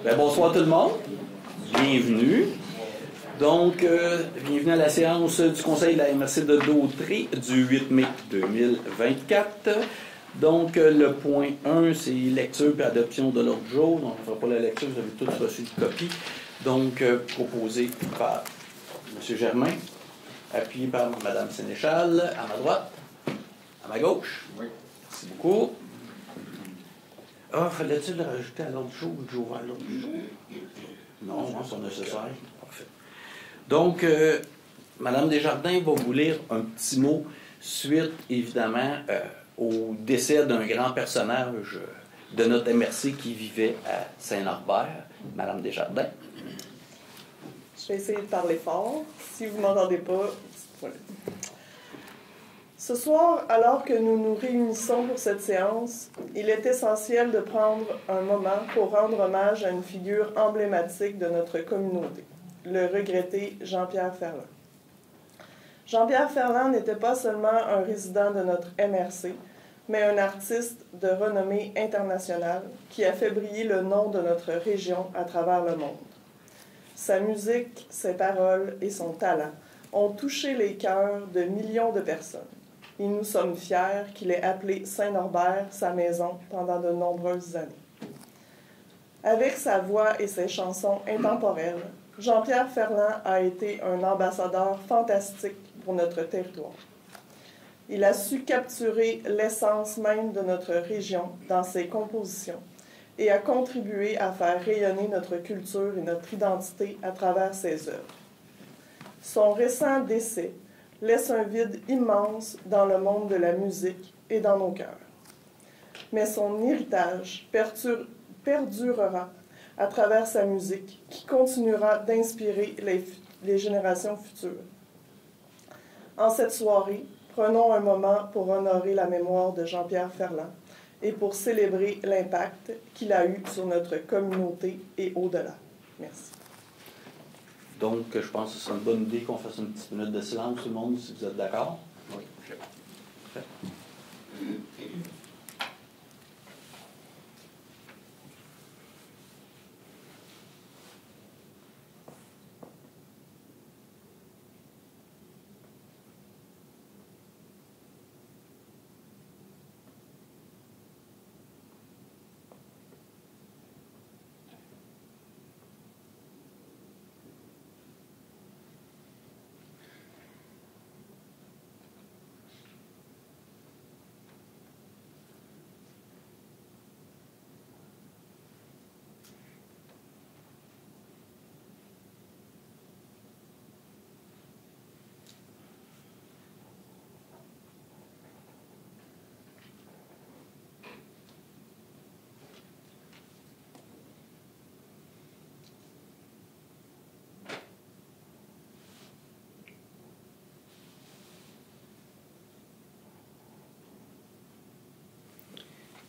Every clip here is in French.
Bien, bonsoir tout le monde. Bienvenue. Donc, bienvenue à la séance du Conseil de la MRC de Dautrey du 8 mai 2024. Donc, le point 1, c'est lecture et adoption de l'ordre du jour. Donc, on ne fera pas la lecture, vous avez tous reçu une copie. Donc, proposé par M. Germain, appuyé par Mme Sénéchal, à ma droite, à ma gauche. Oui. Merci beaucoup. Ah, fallait-il le rajouter à l'ordre du jour ou que j'ouvre à l'ordre du jour? Non, c'est nécessaire. Parfait. Donc, Mme Desjardins va vous lire un petit mot suite, évidemment, au décès d'un grand personnage de notre MRC qui vivait à Saint-Norbert. Mme Desjardins. Je vais essayer de parler fort. Si vous ne m'entendez pas, voilà. Ce soir, alors que nous nous réunissons pour cette séance, il est essentiel de prendre un moment pour rendre hommage à une figure emblématique de notre communauté, le regretté Jean-Pierre Ferland. Jean-Pierre Ferland n'était pas seulement un résident de notre MRC, mais un artiste de renommée internationale qui a fait briller le nom de notre région à travers le monde. Sa musique, ses paroles et son talent ont touché les cœurs de millions de personnes. Et nous sommes fiers qu'il ait appelé Saint-Norbert sa maison pendant de nombreuses années. Avec sa voix et ses chansons intemporelles, Jean-Pierre Ferland a été un ambassadeur fantastique pour notre territoire. Il a su capturer l'essence même de notre région dans ses compositions et a contribué à faire rayonner notre culture et notre identité à travers ses œuvres. Son récent décès laisse un vide immense dans le monde de la musique et dans nos cœurs. Mais son héritage perdurera à travers sa musique qui continuera d'inspirer les générations futures. En cette soirée, prenons un moment pour honorer la mémoire de Jean-Pierre Ferland et pour célébrer l'impact qu'il a eu sur notre communauté et au-delà. Merci. Donc, je pense que ce serait une bonne idée qu'on fasse une petite minute de silence, tout le monde, si vous êtes d'accord. Oui. Parfait.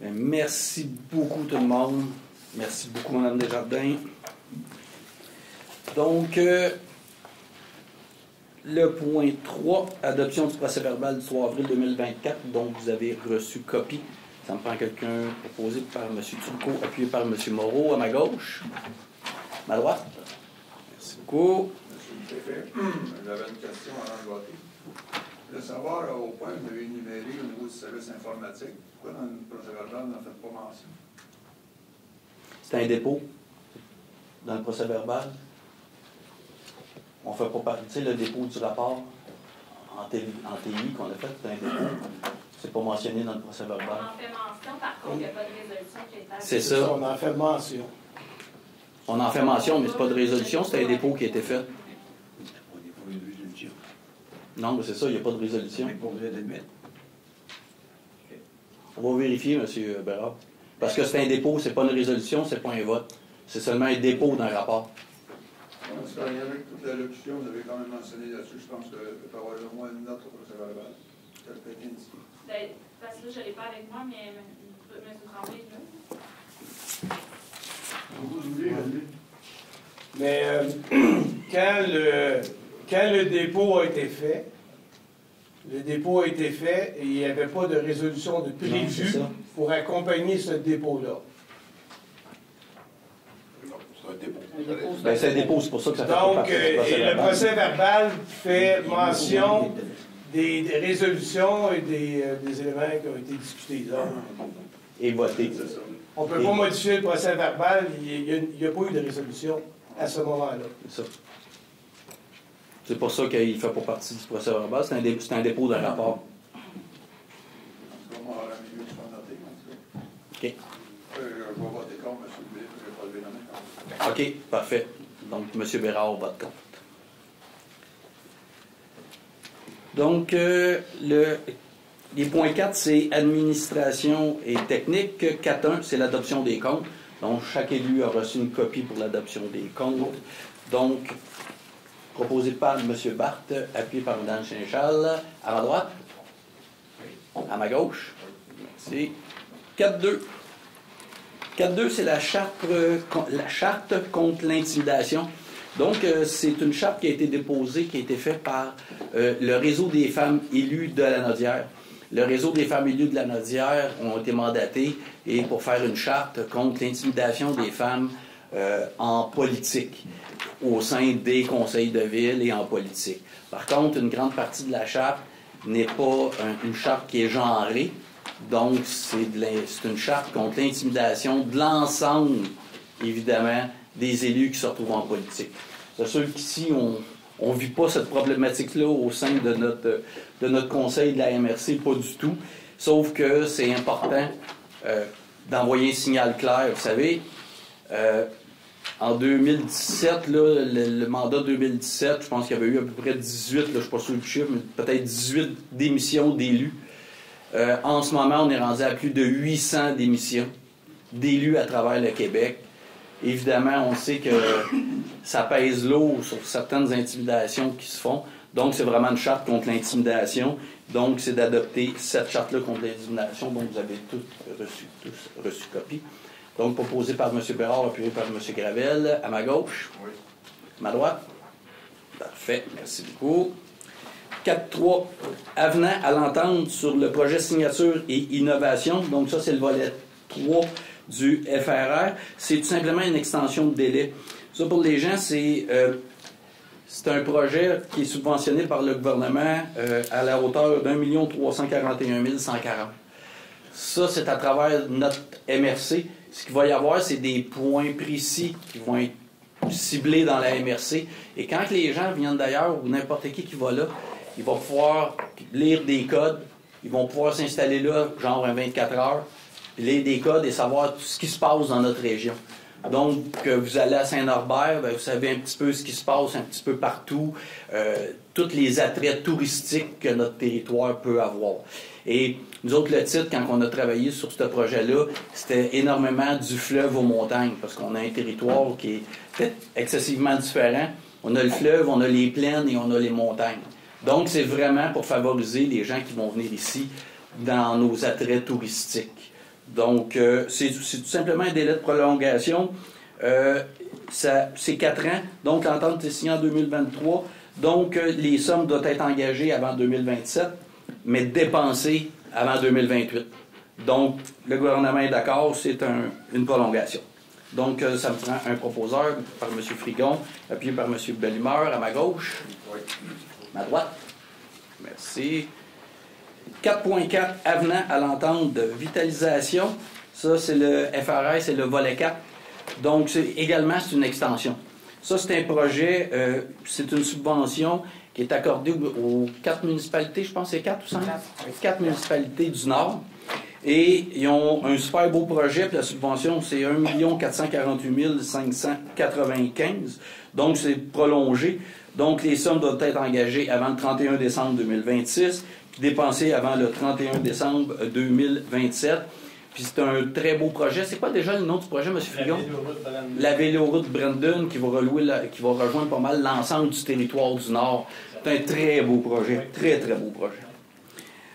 Bien, merci beaucoup tout le monde. Merci beaucoup Mme Desjardins. Donc, le point 3, adoption du procès-verbal du 3 avril 2024, dont vous avez reçu copie. Ça me prend quelqu'un proposé par M. Turcot, appuyé par M. Moreau, à ma gauche. Ma droite. Merci beaucoup. Monsieur le préfet, j'avais une question avant de voter. Je voulais savoir, au point que vous avez énuméré au niveau du service informatique, pourquoi dans le procès-verbal, vous n'en faites pas mention? C'est un dépôt dans le procès-verbal. On ne fait pas partie, tu sais, le dépôt du rapport en TI qu'on a fait, c'est un dépôt. C'est pas mentionné dans le procès-verbal. On en fait mention, par contre, il n'y a pas de résolution qui est C'est ça. On en fait mention. On en fait mention, mais c'est pas de résolution, c'est un dépôt qui a été fait. Non, mais c'est ça, il n'y a pas de résolution. On va vérifier, M. Bérard. Parce que c'est un dépôt, c'est pas une résolution, c'est pas un vote. C'est seulement un dépôt d'un rapport. Parce qu'avec toute l'allocution, vous avez quand même mentionné là-dessus, je pense que peut y avoir au moins une note au procès-verbal. Tel que indiqué. Parce que là, je ne l'ai pas avec moi, mais M. Tremblay est là. Vous voulez, Mais quand le dépôt a été fait, Le dépôt a été fait et il n'y avait pas de résolution de c'est prévue ça. pour accompagner ce dépôt-là. C'est un dépôt. Ben, c'est un dépôt, c'est pour ça que ça fait pas Donc, partie du et le procès-verbal. procès-verbal fait mention des résolutions et des éléments qui ont été discutés là. Et voté. C'est ça. On ne peut pas modifier le procès-verbal, il n'y a pas eu de résolution à ce moment-là. C'est ça. C'est pour ça qu'il ne fait pas partie du procès-verbal. C'est un dépôt d'un rapport. En tout cas, moi, à milieu, je vais noter. En tout cas. OK. Je vais voter contre M. Blais, je vais pas lever la main. OK, parfait. Donc, M. Bérard vote contre. Donc, les points 4, c'est administration et technique. 4.1, c'est l'adoption des comptes. Donc, chaque élu a reçu une copie pour l'adoption des comptes. Donc, proposé par M. Barthes, appuyé par Mme Sénéchal. À ma droite? À ma gauche? Merci. 4.2. 4.2, c'est la charte contre l'intimidation. Donc, c'est une charte qui a été déposée, qui a été faite par le réseau des femmes élues de la Naudière. Le réseau des femmes élues de la Naudière ont été mandatés et pour faire une charte contre l'intimidation des femmes en politique, au sein des conseils de ville et en politique. Par contre, une grande partie de la charte n'est pas une charte qui est genrée. Donc, c'est une charte contre l'intimidation de l'ensemble, évidemment, des élus qui se retrouvent en politique. C'est sûr qu'ici, on ne vit pas cette problématique-là au sein de notre conseil de la MRC, pas du tout. Sauf que c'est important d'envoyer un signal clair. Vous savez, en 2017, là, le mandat 2017, je pense qu'il y avait eu à peu près 18, là, je ne suis pas sûr du chiffre, mais peut-être 18 démissions d'élus. En ce moment, on est rendu à plus de 800 démissions d'élus à travers le Québec. Évidemment, on sait que ça pèse lourd sur certaines intimidations qui se font. Donc, c'est vraiment une charte contre l'intimidation. Donc, c'est d'adopter cette charte-là contre l'intimidation dont vous avez tous reçu copie. Donc, proposé par M. Bérard, appuyé par M. Gravel. À ma gauche? Oui. À ma droite? Parfait. Merci beaucoup. 4.3. Avenant à l'entente sur le projet signature et innovation. Donc, ça, c'est le volet 3 du FRR. C'est tout simplement une extension de délai. Ça, pour les gens, c'est un projet qui est subventionné par le gouvernement à la hauteur d'1 341 140. Ça, c'est à travers notre MRC. Ce qu'il va y avoir, c'est des points précis qui vont être ciblés dans la MRC. Et quand les gens viennent d'ailleurs, ou n'importe qui va là, ils vont pouvoir lire des codes, ils vont pouvoir s'installer là, genre 24 heures, lire des codes et savoir tout ce qui se passe dans notre région. Donc, vous allez à Saint-Norbert, vous savez un petit peu ce qui se passe un petit peu partout, tous les attraits touristiques que notre territoire peut avoir. Et nous autres, le titre, quand on a travaillé sur ce projet-là, c'était énormément du fleuve aux montagnes, parce qu'on a un territoire qui est peut-être excessivement différent. On a le fleuve, on a les plaines et on a les montagnes. Donc, c'est vraiment pour favoriser les gens qui vont venir ici dans nos attraits touristiques. Donc, c'est tout simplement un délai de prolongation. C'est 4 ans. Donc, l'entente est signée en 2023. Donc, les sommes doivent être engagées avant 2027, mais dépensées avant 2028. Donc, le gouvernement est d'accord, c'est une prolongation. Donc, ça me prend un proposeur par M. Frigon, appuyé par M. Bellemeur à ma gauche. Oui. Ma droite. Merci. 4.4, avenant à l'entente de vitalisation. Ça, c'est le FRR, c'est le volet 4. Donc, également, c'est une extension. Ça, c'est un projet, c'est une subvention qui est accordée aux 4 municipalités, je pense que c'est 4 ou 5? 4 municipalités du Nord. Et ils ont un super beau projet, puis la subvention, c'est 1 448 595. Donc, c'est prolongé. Donc, les sommes doivent être engagées avant le 31 décembre 2026, puis dépensées avant le 31 décembre 2027. Puis c'est un très beau projet. C'est quoi déjà le nom du projet, M. Frigon? La Véloroute Brandon, qui va rejoindre pas mal l'ensemble du territoire du Nord. C'est un très beau projet. Très, très beau projet.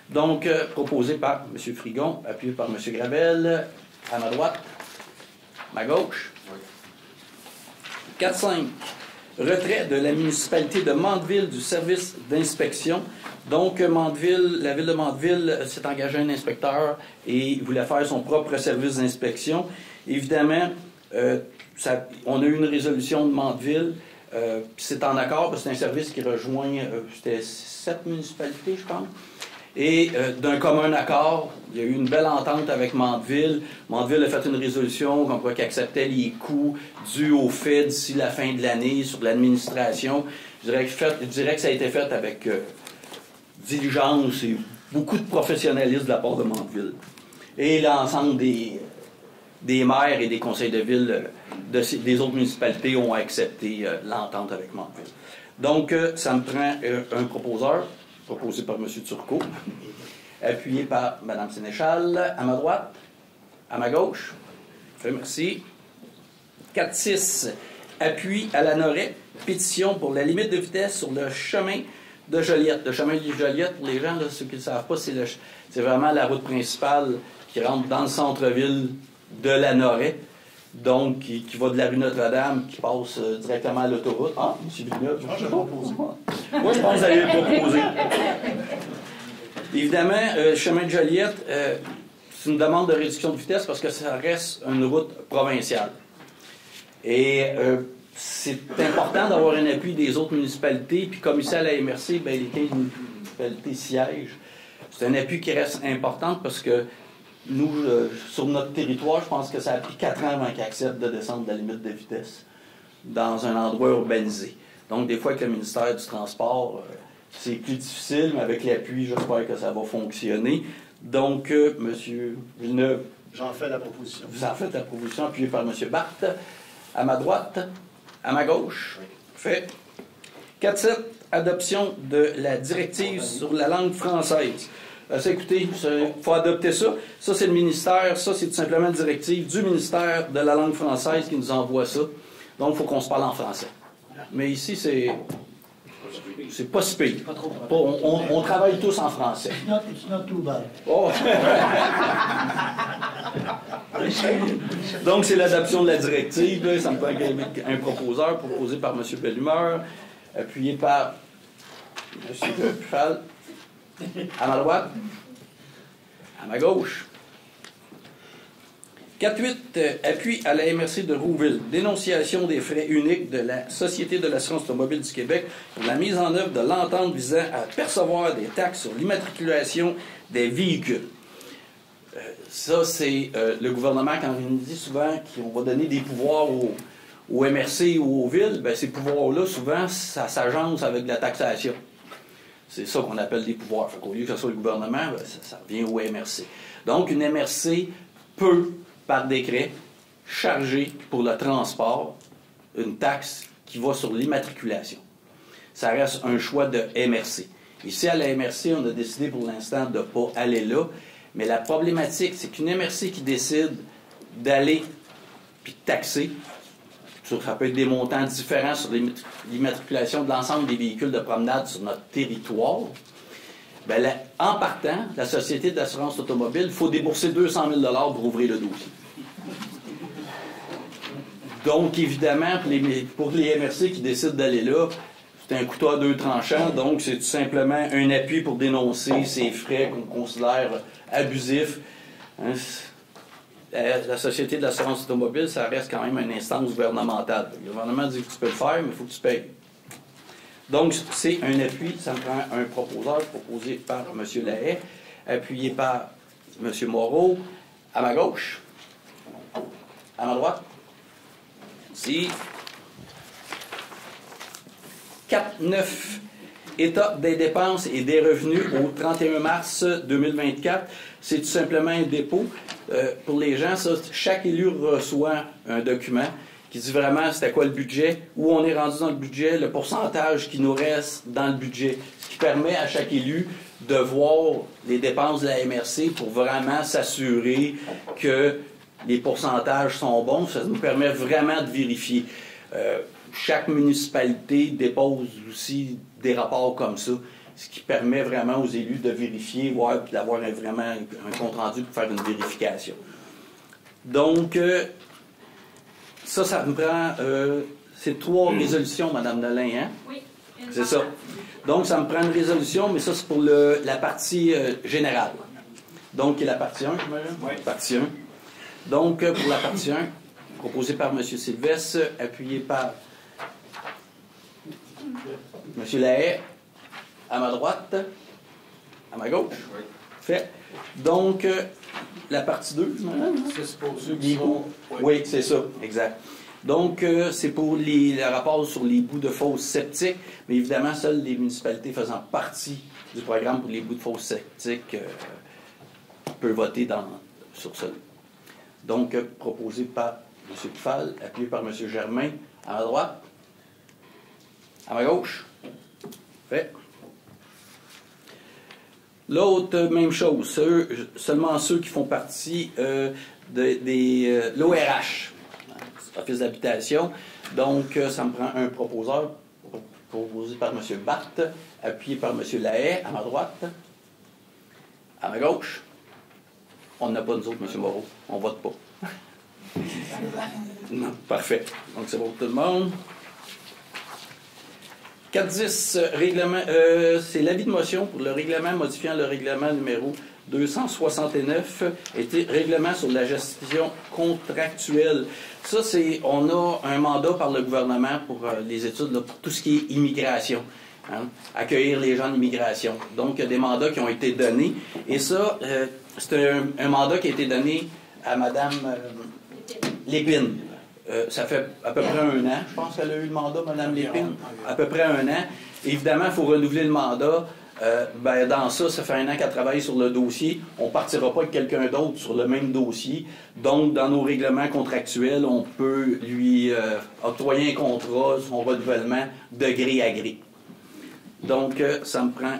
Donc, proposé par M. Frigon, appuyé par M. Gravel, à ma droite, ma gauche. 4.5. Retrait de la municipalité de Mandeville du service d'inspection. Donc, Mandeville, la ville de Mandeville s'est engagée un inspecteur et voulait faire son propre service d'inspection. Évidemment, on a eu une résolution de Mandeville, puis c'est en accord, parce que c'est un service qui rejoint, c'était 7 municipalités, je pense. Et d'un commun accord, il y a eu une belle entente avec Mandeville. Mandeville a fait une résolution comme quoi qu'il acceptait les coûts dus au fait d'ici la fin de l'année sur l'administration. Je dirais que ça a été fait avec diligence et beaucoup de professionnalisme de la part de Mandeville. Et l'ensemble des maires et des conseils de ville des autres municipalités ont accepté l'entente avec Mandeville. Donc, ça me prend un proposeur, proposé par M. Turcot, appuyé par Mme Sénéchal, à ma droite, à ma gauche. Merci. 4-6, appui à la Noret, pétition pour la limite de vitesse sur le chemin de Joliette. Le chemin de Joliette, pour les gens, là, ceux qui ne le savent pas, c'est vraiment la route principale qui rentre dans le centre-ville de la Noret, donc qui va de la rue Notre-Dame, qui passe directement à l'autoroute. Ah, M. Villeneuve, je vais proposer. Moi, je pense que vous allez le proposer. Évidemment, le chemin de Joliette, c'est une demande de réduction de vitesse parce que ça reste une route provinciale. Et c'est important d'avoir un appui des autres municipalités. Puis comme ici à la MRC, bien, les 15 municipalités siègent. C'est un appui qui reste important parce que nous, sur notre territoire, je pense que ça a pris 4 ans avant qu'ils acceptent de descendre de la limite de vitesse dans un endroit urbanisé. Donc, des fois, avec le ministère du Transport, c'est plus difficile, mais avec l'appui, j'espère que ça va fonctionner. Donc, M. Villeneuve... J'en fais la proposition. Vous en faites la proposition, appuyée par M. Barthes. À ma droite, à ma gauche. Fait. 4-7, adoption de la directive sur la langue française. Écoutez, il faut adopter ça. Ça, c'est le ministère. Ça, c'est tout simplement une directive du ministère de la langue française qui nous envoie ça. Donc, il faut qu'on se parle en français. Mais ici, c'est pas si pire. On travaille tous en français. It's not too bad. Oh. Donc, c'est l'adoption de la directive. Ça me prend un proposeur proposé par M. Bellumeur, appuyé par M. Pufal. À ma droite, à ma gauche. 4-8, appui à la MRC de Rouville. Dénonciation des frais uniques de la Société de l'assurance automobile du Québec pour la mise en œuvre de l'entente visant à percevoir des taxes sur l'immatriculation des véhicules. Ça, c'est le gouvernement, quand il nous dit souvent qu'on va donner des pouvoirs aux MRC ou aux villes, bien, ces pouvoirs-là, souvent, ça s'agence avec de la taxation. C'est ça qu'on appelle des pouvoirs. Au lieu que ce soit le gouvernement, bien, ça revient au MRC. Donc, une MRC peut, par décret, charger pour le transport une taxe qui va sur l'immatriculation. Ça reste un choix de MRC. Ici, à la MRC, on a décidé pour l'instant de ne pas aller là. Mais la problématique, c'est qu'une MRC qui décide d'aller puis de taxer, ça peut être des montants différents sur l'immatriculation de l'ensemble des véhicules de promenade sur notre territoire. Bien, en partant, la Société d'assurance automobile, il faut débourser 200 000 $ pour ouvrir le dossier. Donc, évidemment, pour les MRC qui décident d'aller là, c'est un couteau à deux tranchants. Donc, c'est tout simplement un appui pour dénoncer ces frais qu'on considère abusifs. Hein? La Société de l'assurance automobile, ça reste quand même une instance gouvernementale. Le gouvernement dit que tu peux le faire, mais il faut que tu payes. Donc, c'est un appui. Ça me prend un proposeur proposé par M. Lahaye, appuyé par M. Moreau, à ma gauche, à ma droite. Ici. 4-9. État des dépenses et des revenus au 31 mars 2024. C'est tout simplement un dépôt. Pour les gens, ça, chaque élu reçoit un document qui dit vraiment c'était quoi le budget, où on est rendu dans le budget, le pourcentage qui nous reste dans le budget. Ce qui permet à chaque élu de voir les dépenses de la MRC pour vraiment s'assurer que les pourcentages sont bons. Ça nous permet vraiment de vérifier. Chaque municipalité dépose aussi des rapports comme ça, ce qui permet vraiment aux élus de vérifier, voire d'avoir vraiment un compte-rendu pour faire une vérification. Donc, ça me prend... c'est 3 résolutions, Mme Nolin, hein? Oui. C'est ça. Donc, ça me prend une résolution, mais ça, c'est pour la partie générale. Donc, qui est la partie 1, j'imagine? Oui. Partie 1. Donc, pour la partie 1, proposée par M. Sylvestre, appuyé par M. Lahaye, à ma droite, à ma gauche. Oui. Fait. Donc, la partie 2, Ça, c'est pour ceux qui les bouts. sont... Oui, c'est ça, exact. Donc, c'est pour le rapport sur les bouts de fosses septiques, mais évidemment, seules les municipalités faisant partie du programme pour les bouts de fosses septiques peuvent voter sur ça. Donc, proposé par M. Pfal, appuyé par M. Germain, à ma droite, à ma gauche. Fait. L'autre, même chose, seulement ceux qui font partie de l'ORH, Office d'habitation. Donc, ça me prend un proposeur, proposé par M. Barthes, appuyé par M. Lahaye, à ma droite, à ma gauche. On n'a pas, nous autres, M. Moreau. On ne vote pas. Non, parfait. Donc, c'est bon pour tout le monde. 4.10, règlement, c'est l'avis de motion pour le règlement modifiant le règlement numéro 269, règlement sur la gestion contractuelle. Ça, on a un mandat par le gouvernement pour les études, là, pour tout ce qui est immigration. Hein, accueillir les gens d'immigration. Donc, il y a des mandats qui ont été donnés. Et ça, c'est un mandat qui a été donné à Mme Lépine. Ça fait à peu près 1 an, je pense qu'elle a eu le mandat, Mme Lépine. À peu près 1 an. Évidemment, il faut renouveler le mandat. Dans ça fait 1 an qu'elle travaille sur le dossier. On ne partira pas avec quelqu'un d'autre sur le même dossier. Donc, dans nos règlements contractuels, on peut lui octroyer un contrat, son renouvellement, de gré à gré. Donc, ça me prend...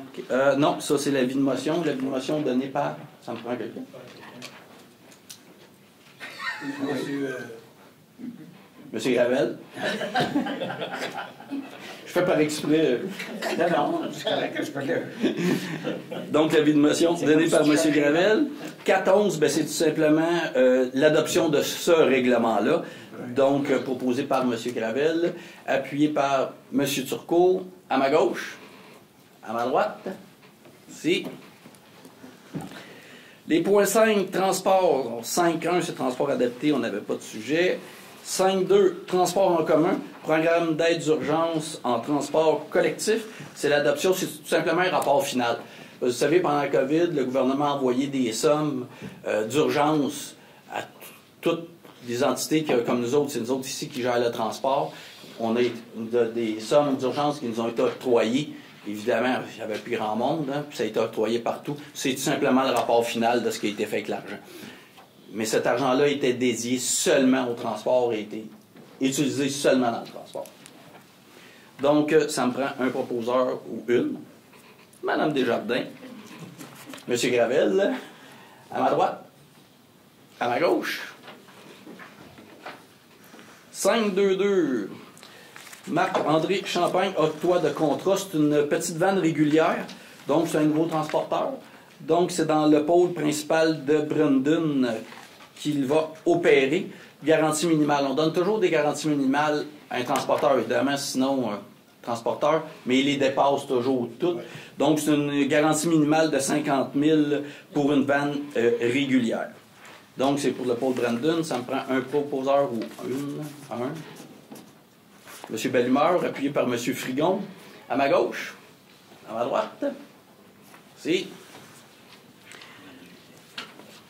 non, ça, c'est l'avis de motion. L'avis de motion donné par... Ça me prend quelqu'un? Monsieur Gravel. Je fais par exprès. Non, c'est correct que je peux le... Donc, l'avis de motion donné par M. Gravel. 4.11, c'est tout simplement l'adoption de ce règlement-là. Donc, proposé par M. Gravel, appuyé par M. Turcot, à ma gauche, à ma droite. Ici. Les points 5, transport. 5.1, c'est transport adapté, on n'avait pas de sujet. 5.2, transport en commun, programme d'aide d'urgence en transport collectif. C'est l'adoption, c'est tout simplement un rapport final. Vous savez, pendant la COVID, le gouvernement a envoyé des sommes d'urgence à toutes les entités comme nous autres, c'est nous autres ici qui gèrent le transport. On a des sommes d'urgence qui nous ont été octroyées. Évidemment, il n'y avait plus grand monde, hein, puis ça a été octroyé partout. C'est tout simplement le rapport final de ce qui a été fait avec l'argent. Mais cet argent-là était dédié seulement au transport et était utilisé seulement dans le transport. Donc, ça me prend un proposeur ou une. Madame Desjardins. Monsieur Gravel. À ma droite. À ma gauche. 5-2-2. Marc-André Champagne, octroi de contrat. C'est une petite vanne régulière. Donc, c'est un nouveau transporteur. Donc, c'est dans le pôle principal de Brandon qu'il va opérer. Garantie minimale. On donne toujours des garanties minimales à un transporteur, évidemment, sinon transporteur, mais il les dépasse toujours toutes. Donc, c'est une garantie minimale de 50 000 pour une vanne régulière. Donc, c'est pour le pôle Brandon. Ça me prend un proposeur ou un. M. Bellumeur, appuyé par M. Frigon. À ma gauche. À ma droite. Si.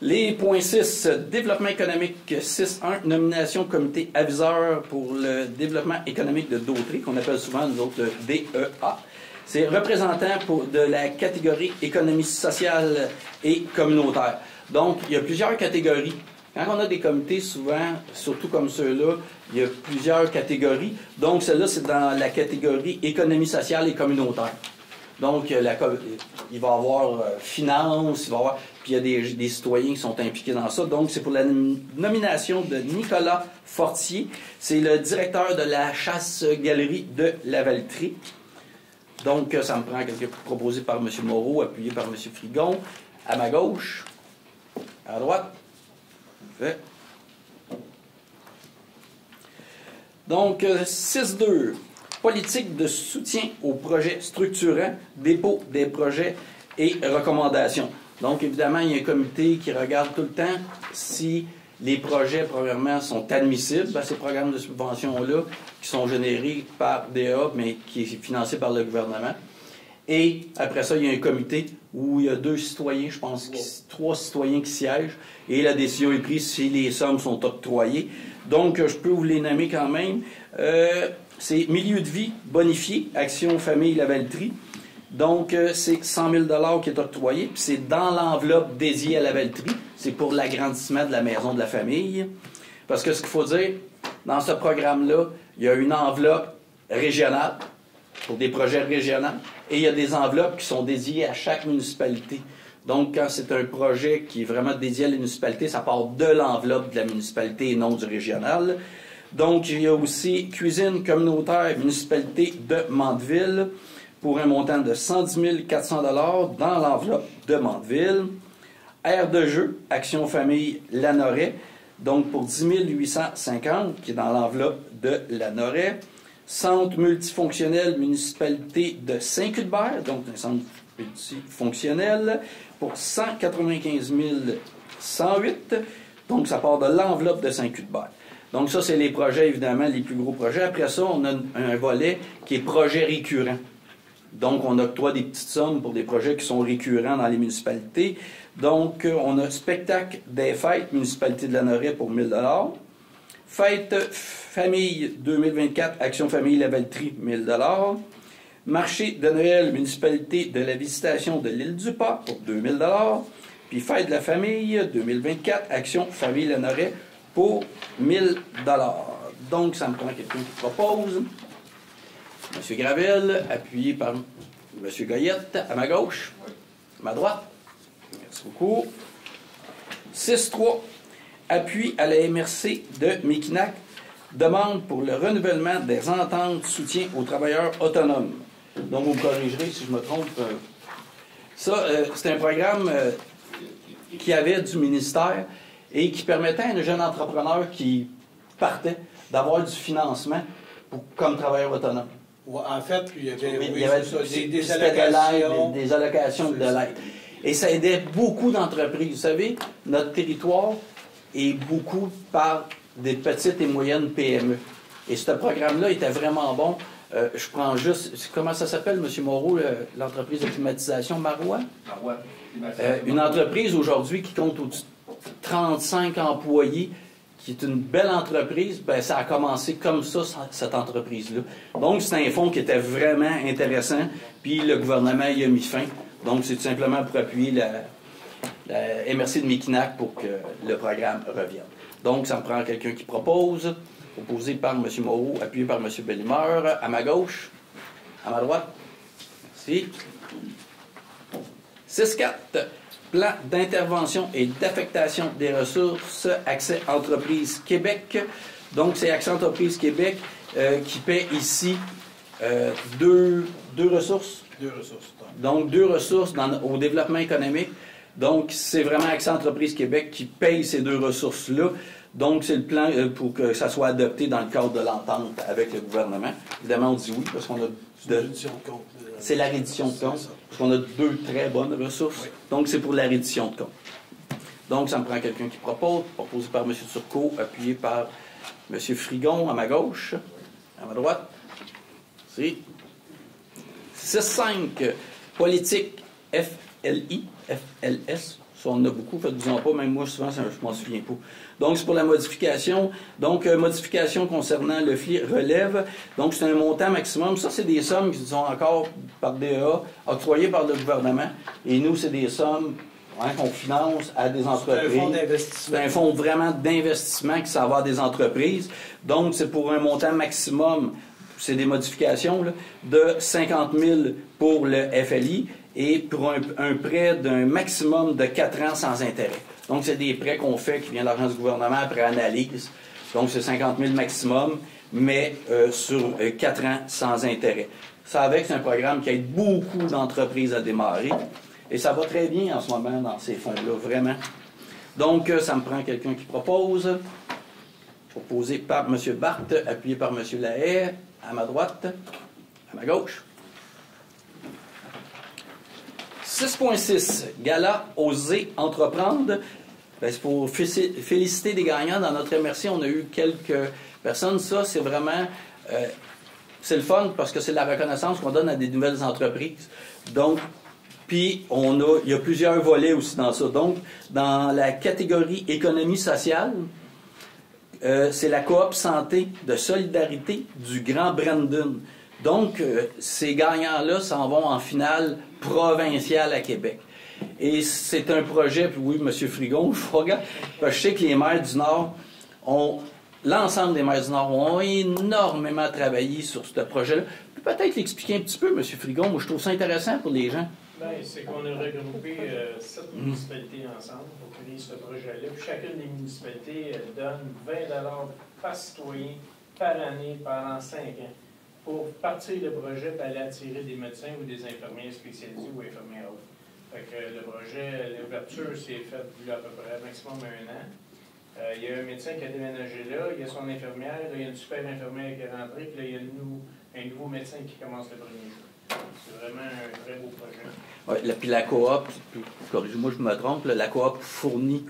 Les points 6, développement économique 6.1, nomination comité aviseur pour le développement économique de Dautrey, qu'on appelle souvent nous autres le DEA. C'est représentant de la catégorie économie sociale et communautaire. Donc, il y a plusieurs catégories. Quand on a des comités, souvent, surtout comme ceux-là, il y a plusieurs catégories. Donc, celle-là, c'est dans la catégorie économie sociale et communautaire. Donc, il va y avoir finance, il va y avoir... Puis il y a des citoyens qui sont impliqués dans ça. Donc, c'est pour la nomination de Nicolas Fortier. C'est le directeur de la chasse-galerie de la Valtrie. Donc, ça me prend quelques proposés par M. Moreau, appuyé par M. Frigon. À ma gauche. À droite. Fait. Donc, 6.2. politique de soutien aux projets structurants, dépôt des projets et recommandations. Donc, évidemment, il y a un comité qui regarde tout le temps si les projets, premièrement, sont admissibles à ces programmes de subvention-là, qui sont générés par DEA, mais qui est financé par le gouvernement. Et après ça, il y a un comité où il y a 2 citoyens, je pense, 3 citoyens qui siègent, et la décision est prise si les sommes sont octroyées. Donc, je peux vous les nommer quand même. C'est Milieu de vie bonifié, Action Famille Lavaltrie. Donc, c'est 100 000 $ qui est octroyé, puis c'est dans l'enveloppe dédiée à Lavaltrie. C'est pour l'agrandissement de la maison de la famille. Parce que ce qu'il faut dire, dans ce programme-là, il y a une enveloppe régionale pour des projets régionaux et il y a des enveloppes qui sont dédiées à chaque municipalité. Donc, quand c'est un projet qui est vraiment dédié à la municipalité, ça part de l'enveloppe de la municipalité et non du régional. Donc, il y a aussi cuisine communautaire municipalité de Mandeville pour un montant de 110 400 $ dans l'enveloppe de Mandeville. Aire de jeu, Action Famille Lanoret, donc pour 10 850 qui est dans l'enveloppe de Lanoret. Centre multifonctionnel municipalité de Saint-Cuthbert, donc un centre multifonctionnel pour 195 108. Donc, ça part de l'enveloppe de Saint-Cuthbert. Donc, ça, c'est les projets, évidemment, les plus gros projets. Après ça, on a un volet qui est projet récurrent. Donc, on octroie des petites sommes pour des projets qui sont récurrents dans les municipalités. Donc, on a spectacle des fêtes, municipalité de Lanoret pour 1 000 $. Fête Famille 2024, Action Famille Lavaltrie, 1 000 $. Marché de Noël, municipalité de la Visitation de l'île du Pas pour 2 000 $. Puis Fête de la Famille 2024, Action Famille Lanoret pour 1 000 $. Donc, ça me prend quelqu'un qui propose. M. Gravel, appuyé par M. Goyette, à ma gauche, à ma droite. Merci beaucoup. 6.3. Appui à la MRC de Mekinac. Demande pour le renouvellement des ententes de soutien aux travailleurs autonomes. Donc, vous me corrigerez si je me trompe. Ça, c'est un programme qui avait du ministère et qui permettait à un jeune entrepreneur qui partait d'avoir du financement comme travailleur autonome. En fait, il y avait, des allocations de l'aide. Et ça aidait beaucoup d'entreprises. Vous savez, notre territoire est beaucoup par des petites et moyennes PME. Et ce programme-là était vraiment bon. Je prends juste... Comment ça s'appelle, M. Moreau, l'entreprise de climatisation Marois? Marois. Une entreprise aujourd'hui qui compte au-dessus de 35 employés, qui est une belle entreprise, ben, ça a commencé comme ça, cette entreprise-là. Donc, c'est un fonds qui était vraiment intéressant, puis le gouvernement y a mis fin. Donc, c'est tout simplement pour appuyer la MRC de Mekinac pour que le programme revienne. Donc, ça me prend quelqu'un qui propose, proposé par M. Moreau, appuyé par M. Bellimeur, à ma gauche, à ma droite. Merci. 6.4. Plan d'intervention et d'affectation des ressources, Accès Entreprise Québec. Donc, c'est Accès Entreprise Québec qui paie ici deux ressources. 2 ressources. Donc, 2 ressources au développement économique. Donc, c'est vraiment Accès Entreprise Québec qui paye ces 2 ressources-là. Donc, c'est le plan pour que ça soit adopté dans le cadre de l'entente avec le gouvernement. Évidemment, on dit oui, parce qu'on a... C'est la reddition de compte. Parce qu'on a 2 très bonnes ressources. Oui. Donc, c'est pour la reddition de compte. Donc, ça me prend quelqu'un qui propose, proposé par M. Turcot, appuyé par M. Frigon à ma gauche, à ma droite. C'est 6.5. Politique FLI, FLS. Ça, on en a beaucoup, faites-vous-en pas, même moi, souvent, je m'en souviens pas. Donc, c'est pour la modification. Donc, modification concernant le FLI relève. Donc, c'est un montant maximum. Ça, c'est des sommes qui sont encore par DEA, octroyées par le gouvernement. Et nous, c'est des sommes qu'on finance à des entreprises. C'est un fonds d'investissement. C'est un fonds vraiment d'investissement qui s'en va à des entreprises. Donc, c'est pour un montant maximum, c'est des modifications, là, de 50 000 pour le FLI et pour un prêt d'un maximum de 4 ans sans intérêt. Donc, c'est des prêts qu'on fait qui viennent de l'argent du gouvernement après analyse. Donc, c'est 50 000 maximum, mais sur 4 ans sans intérêt. Ça avec, c'est un programme qui aide beaucoup d'entreprises à démarrer. Et ça va très bien en ce moment dans ces fonds-là, vraiment. Donc, ça me prend quelqu'un qui propose. proposé par M. Barthes, appuyé par M. Lahaye, à ma droite, à ma gauche. 6.6, Gala Oser entreprendre. Ben, c'est pour féliciter des gagnants. Dans notre MRC, on a eu quelques personnes. Ça, c'est vraiment... c'est le fun parce que c'est de la reconnaissance qu'on donne à des nouvelles entreprises. Donc, puis il y a plusieurs volets aussi dans ça. Donc, dans la catégorie économie sociale, c'est la coop santé de solidarité du Grand Brandon. Donc, ces gagnants-là s'en vont en finale provinciale à Québec. Et c'est un projet, puis oui, M. Frigon, je regarde, parce que je sais que les maires du Nord l'ensemble des maires du Nord ont énormément travaillé sur ce projet-là. Peut-être l'expliquer un petit peu, M. Frigon, moi je trouve ça intéressant pour les gens. Bien, c'est qu'on a regroupé 7 municipalités ensemble pour créer ce projet-là. Puis chacune des municipalités donne 20 $ par citoyen par année pendant 5 ans pour partir le projet et aller attirer des médecins ou des infirmiers spécialisés ou infirmières autres. Fait que le projet, l'ouverture s'est faite il y a à peu près maximum 1 an. Il y a un médecin qui a déménagé là, il y a son infirmière, là, il y a une super infirmière qui est rentrée, puis là, il y a un nouveau médecin qui commence le premier jour. C'est vraiment un très beau projet. Ouais, puis la coop, corrigez-moi, je me trompe, là, la coop fournit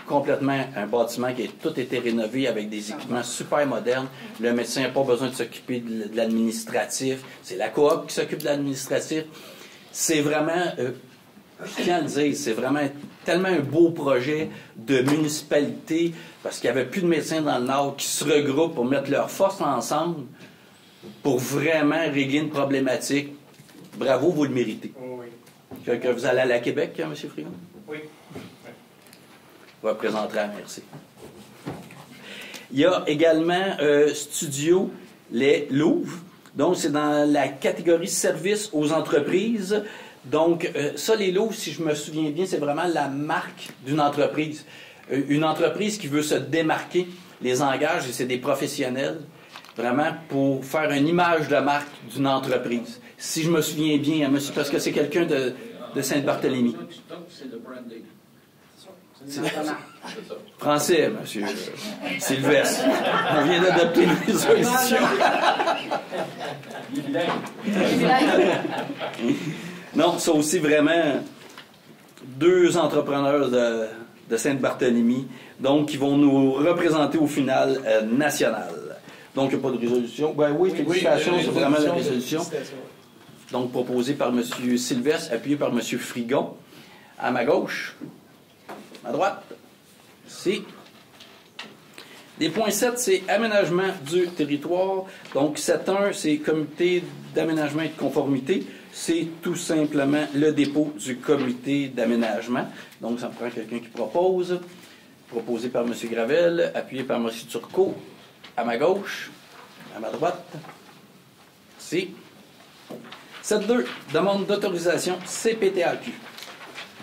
complètement un bâtiment qui a tout été rénové avec des équipements super modernes. Le médecin n'a pas besoin de s'occuper de l'administratif. C'est la coop qui s'occupe de l'administratif. C'est vraiment... je tiens à le dire, c'est vraiment tellement un beau projet de municipalité parce qu'il n'y avait plus de médecins dans le Nord qui se regroupent pour mettre leurs forces ensemble pour vraiment régler une problématique. Bravo, vous le méritez. Oui. Que vous allez aller à Québec, hein, M. Frigon? Oui. Vous représenterez à merci. Il y a également Studio Les Louvres. Donc, c'est dans la catégorie services aux entreprises. Donc, ça, les Louvres, si je me souviens bien, c'est vraiment la marque d'une entreprise. Une entreprise qui veut se démarquer, les engage, et c'est des professionnels, vraiment pour faire une image de marque d'une entreprise. Si je me souviens bien, monsieur, parce que c'est quelqu'un de Sainte-Barthélemy. C'est le branding. Français, monsieur Sylvestre. On vient d'adopter une résolution. Non, ça aussi vraiment 2 entrepreneurs de Sainte-Barthélemy, donc qui vont nous représenter au final national. Donc, il n'y a pas de résolution. Ben oui, félicitations, c'est vraiment la résolution. Donc, proposée par M. Sylvestre, appuyée par M. Frigon. À ma gauche, à droite, c'est... Les points 7, c'est aménagement du territoire. Donc, 7.1, c'est comité d'aménagement et de conformité. C'est tout simplement le dépôt du comité d'aménagement. Donc, ça me prend quelqu'un qui propose. Proposé par M. Gravel, appuyé par M. Turcot. À ma gauche, à ma droite, c'est 7.2, demande d'autorisation CPTAQ.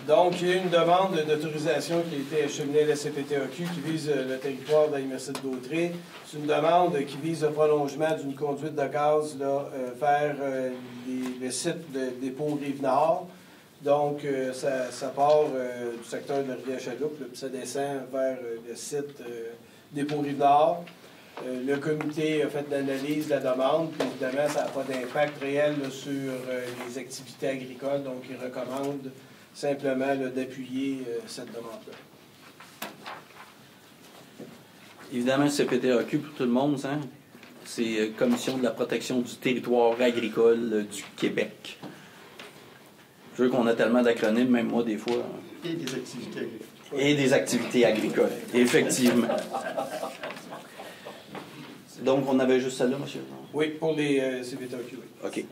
Donc, il y a une demande d'autorisation qui a été acheminée à la CPTAQ qui vise le territoire de la MRC de Dautrey. C'est une demande qui vise le prolongement d'une conduite de gaz là, vers le site de dépôt Rive-Nord. Donc, ça part du secteur de la Rivière-Chaloupe, puis ça descend vers le site dépôt Rive-Nord. Le comité a fait l'analyse de la demande, puis évidemment, ça n'a pas d'impact réel là, sur les activités agricoles, donc il recommande simplement d'appuyer cette demande-là. Évidemment, CPTAQ pour tout le monde, hein? C'est Commission de la protection du territoire agricole du Québec. Je veux qu'on a tellement d'acronymes, même moi, des fois. Et des activités agricoles. Et des activités agricoles, effectivement. Donc, on avait juste celle-là, monsieur? Oui, pour les CPTAQ, oui. OK.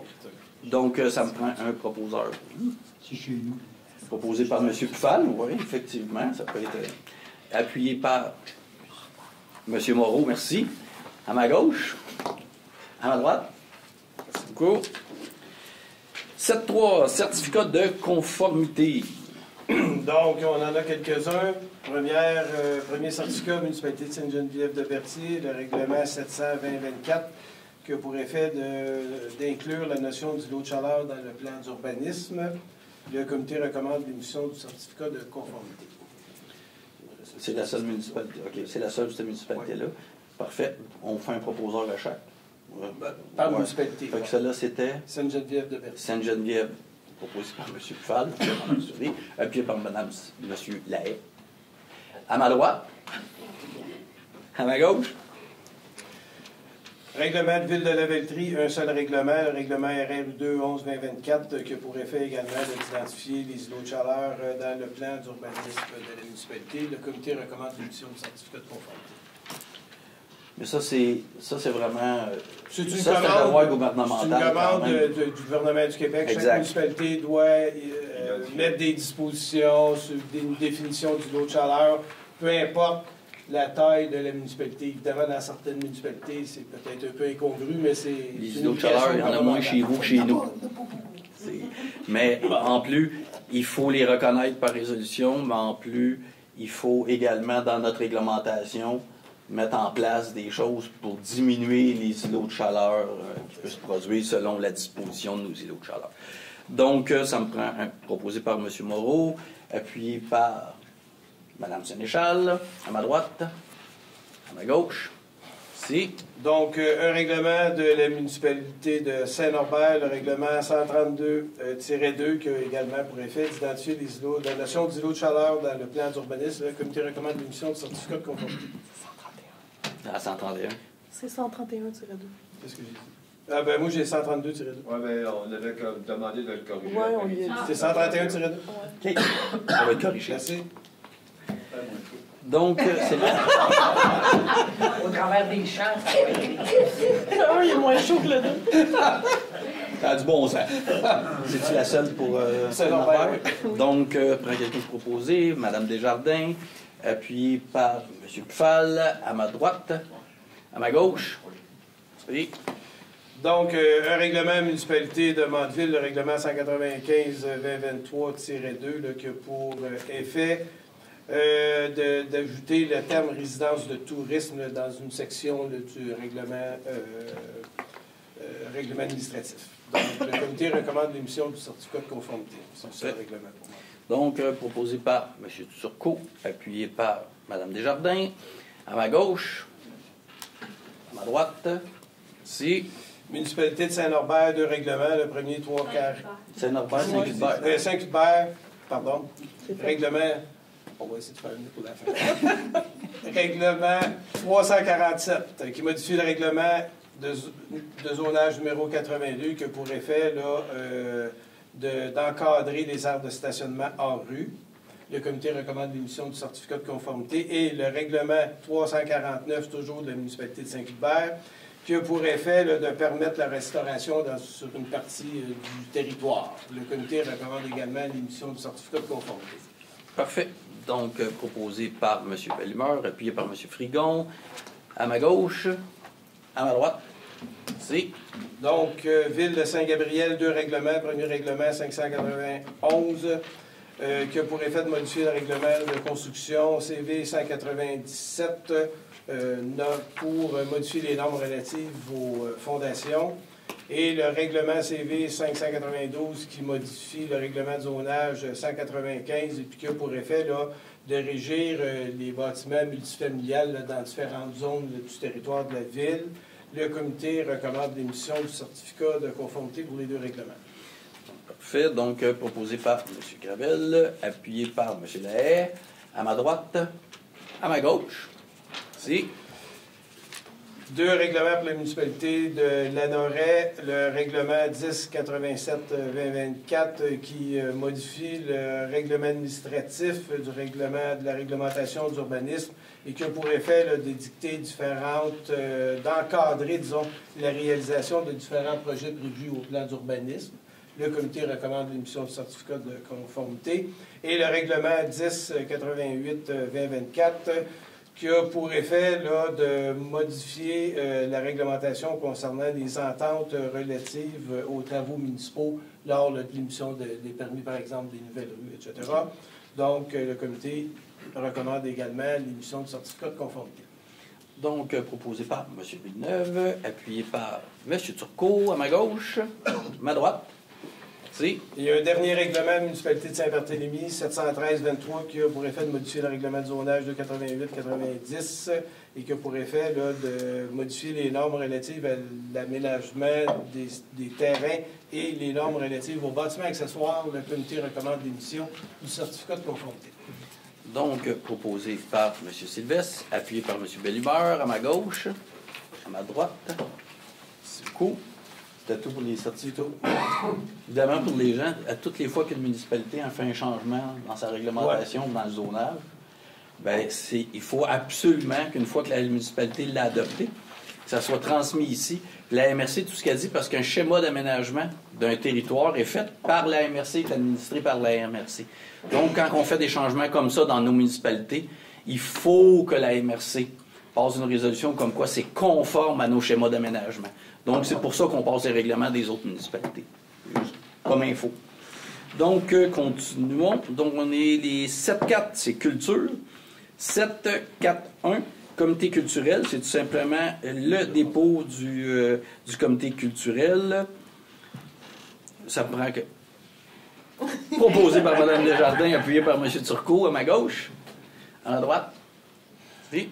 Donc, ça me prend un proposeur. C'est chez nous. Proposé par M. Pufal, oui, effectivement. Ça peut être appuyé par M. Moreau, merci. À ma gauche. À ma droite. Merci beaucoup. 7.3, certificat de conformité. Donc, on en a quelques-uns. Premier certificat, municipalité de Sainte-Geneviève-de-Berthier, le règlement 720-24, qui a pour effet d'inclure la notion d'îlot de chaleur dans le plan d'urbanisme. Le comité recommande l'émission du certificat de conformité. C'est la seule municipalité. OK, c'est la seule de cette municipalité-là. Parfait. On fait un proposeur à chaque. Par Ouais. municipalité. Fait que celle-là, c'était Sainte-Geneviève de Bercy. Sainte-Geneviève, proposé par M. Pfal, appuyé par Mme, M. Lahaye. À ma droite. À ma gauche. Règlement de Ville de la Velletrie, un seul règlement, le règlement RR2 11-2024, qui a pour effet également d'identifier les îlots de chaleur dans le plan d'urbanisme de la municipalité. Le comité recommande l'émission du certificat de conformité. Mais ça, c'est vraiment... C'est une ça, c'est un devoir gouvernemental. C'est une quand commande même. du gouvernement du Québec. Exact. Chaque municipalité doit mettre des dispositions sur une définition du lot de chaleur, peu importe la taille de la municipalité. Évidemment, dans certaines municipalités, c'est peut-être un peu incongru, mais c'est... Les îlots de chaleur, il y en a moins chez vous que chez nous. Mais en plus, il faut les reconnaître par résolution, mais en plus, il faut également, dans notre réglementation, mettre en place des choses pour diminuer les îlots de chaleur qui peuvent se produire selon la disposition de nos îlots de chaleur. Donc, ça me prend un proposé par M. Moreau, appuyé par Mme Sénéchal, à ma droite, à ma gauche. Si. Donc, un règlement de la municipalité de Saint-Norbert, le règlement 132-2, qui a également pour effet d'identifier les îlots, la notion d'îlots de chaleur dans le plan d'urbanisme. Le comité recommande l'émission du certificat de conformité. À 131. C'est 131-2. Qu'est-ce que j'ai dit? Ah ben moi j'ai 132-2. Oui, mais on avait demandé de le corriger. Ouais, on lui a dit. C'est 131-2. OK. Ça va être corrigé. Merci. Donc, c'est là. Au travers des champs. Ah, il est moins chaud que le deux. Ça a du bon sens. C'est-tu la seule pour Saint-Norbert? Donc, prends quelqu'un de proposé, Mme Desjardins, appuyé par M. Pfal, à ma droite, à ma gauche. Oui. Donc, un règlement municipalité de Mandeville, le règlement 195-2023-2, qui a pour effet d'ajouter le terme résidence de tourisme dans une section du règlement administratif. Donc, le comité recommande l'émission du certificat de conformité. C'est ça le règlement pour moi. Donc, proposé par M. Turcot, appuyé par Mme Desjardins, à ma gauche, à ma droite, ici. Municipalité de Saint-Norbert, deux règlements. Le premier, 3 quarts. Saint-Norbert, Saint-Hubert. Saint-Hubert, pardon. Règlement. On va essayer de faire une pour la fin. Règlement 347, qui modifie le règlement de zonage numéro 82, qui a pour effet d'encadrer les aires de stationnement hors rue. Le comité recommande l'émission du certificat de conformité. Et le règlement 349, toujours de la municipalité de Saint-Hubert, qui a pour effet de permettre la restauration sur une partie du territoire. Le comité recommande également l'émission du certificat de conformité. Parfait. Donc, proposé par M. Bellumeur, appuyé par M. Frigon, à ma gauche, à ma droite. Si. Donc, Ville de Saint-Gabriel, deux règlements. Premier règlement 591, qui a pour effet de modifier le règlement de construction CV 197 pour modifier les normes relatives aux fondations. Et le règlement CV 592 qui modifie le règlement de zonage 195 et puis qui a pour effet de régir les bâtiments multifamiliales dans différentes zones du territoire de la ville. Le comité recommande l'émission du certificat de conformité pour les deux règlements. Parfait. Donc, proposé par M. Gravel, appuyé par M. Lahaye, à ma droite, à ma gauche. Si. Deux règlements pour la municipalité de Lanoret, le règlement 1087-2024 qui modifie le règlement administratif de la réglementation d'urbanisme et qui a pour effet d'édicter d'encadrer, disons, la réalisation de différents projets prévus au plan d'urbanisme. Le comité recommande l'émission du certificat de conformité. Et le règlement 1088-2024 qui a pour effet de modifier la réglementation concernant les ententes relatives aux travaux municipaux lors de l'émission des permis, par exemple, des nouvelles rues, etc. Donc, le comité recommande également l'émission du certificat de conformité. Donc, proposé par M. Villeneuve, appuyé par M. Turcot, à ma gauche, à ma droite. Merci. Il y a un dernier règlement de la municipalité de Saint-Barthélemy, 713-23, qui a pour effet de modifier le règlement de zonage de 88-90 et qui a pour effet là, de modifier les normes relatives à l'aménagement des terrains et les normes relatives aux bâtiments accessoires. Le comité recommande l'émission du certificat de conformité. Donc, proposé par M. Sylvestre, appuyé par M. Bellibeur, à ma gauche, à ma droite. Merci beaucoup. C'était tout pour les certificats. Évidemment, pour les gens, à toutes les fois qu'une municipalité a fait un changement dans sa réglementation, dans le zonage, ben, il faut absolument qu'une fois que la municipalité l'a adopté, que ça soit transmis ici. La MRC, tout ce qu'elle dit, parce qu'un schéma d'aménagement d'un territoire est fait par la MRC, est administré par la MRC. Donc, quand on fait des changements comme ça dans nos municipalités, il faut que la MRC passe une résolution comme quoi c'est conforme à nos schémas d'aménagement. Donc, c'est pour ça qu'on passe les règlements des autres municipalités. Juste comme info. Donc, continuons. Donc, on est les 7-4, c'est culture. 7-4-1, comité culturel, c'est tout simplement le dépôt du comité culturel. Ça me prend que... Proposé par Mme Desjardins, appuyé par M. Turcot, à ma gauche. À ma droite. Oui.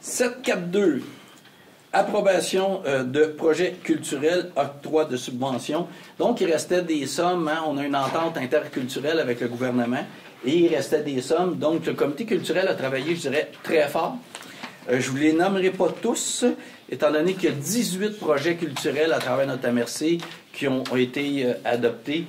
7-4-2. Approbation de projet culturel, octroi de subvention. Donc, il restait des sommes. Hein, on a une entente interculturelle avec le gouvernement. Et il restait des sommes. Donc, le comité culturel a travaillé, je dirais, très fort. Je ne vous les nommerai pas tous, étant donné qu'il y a 18 projets culturels à travers notre MRC qui ont été adoptés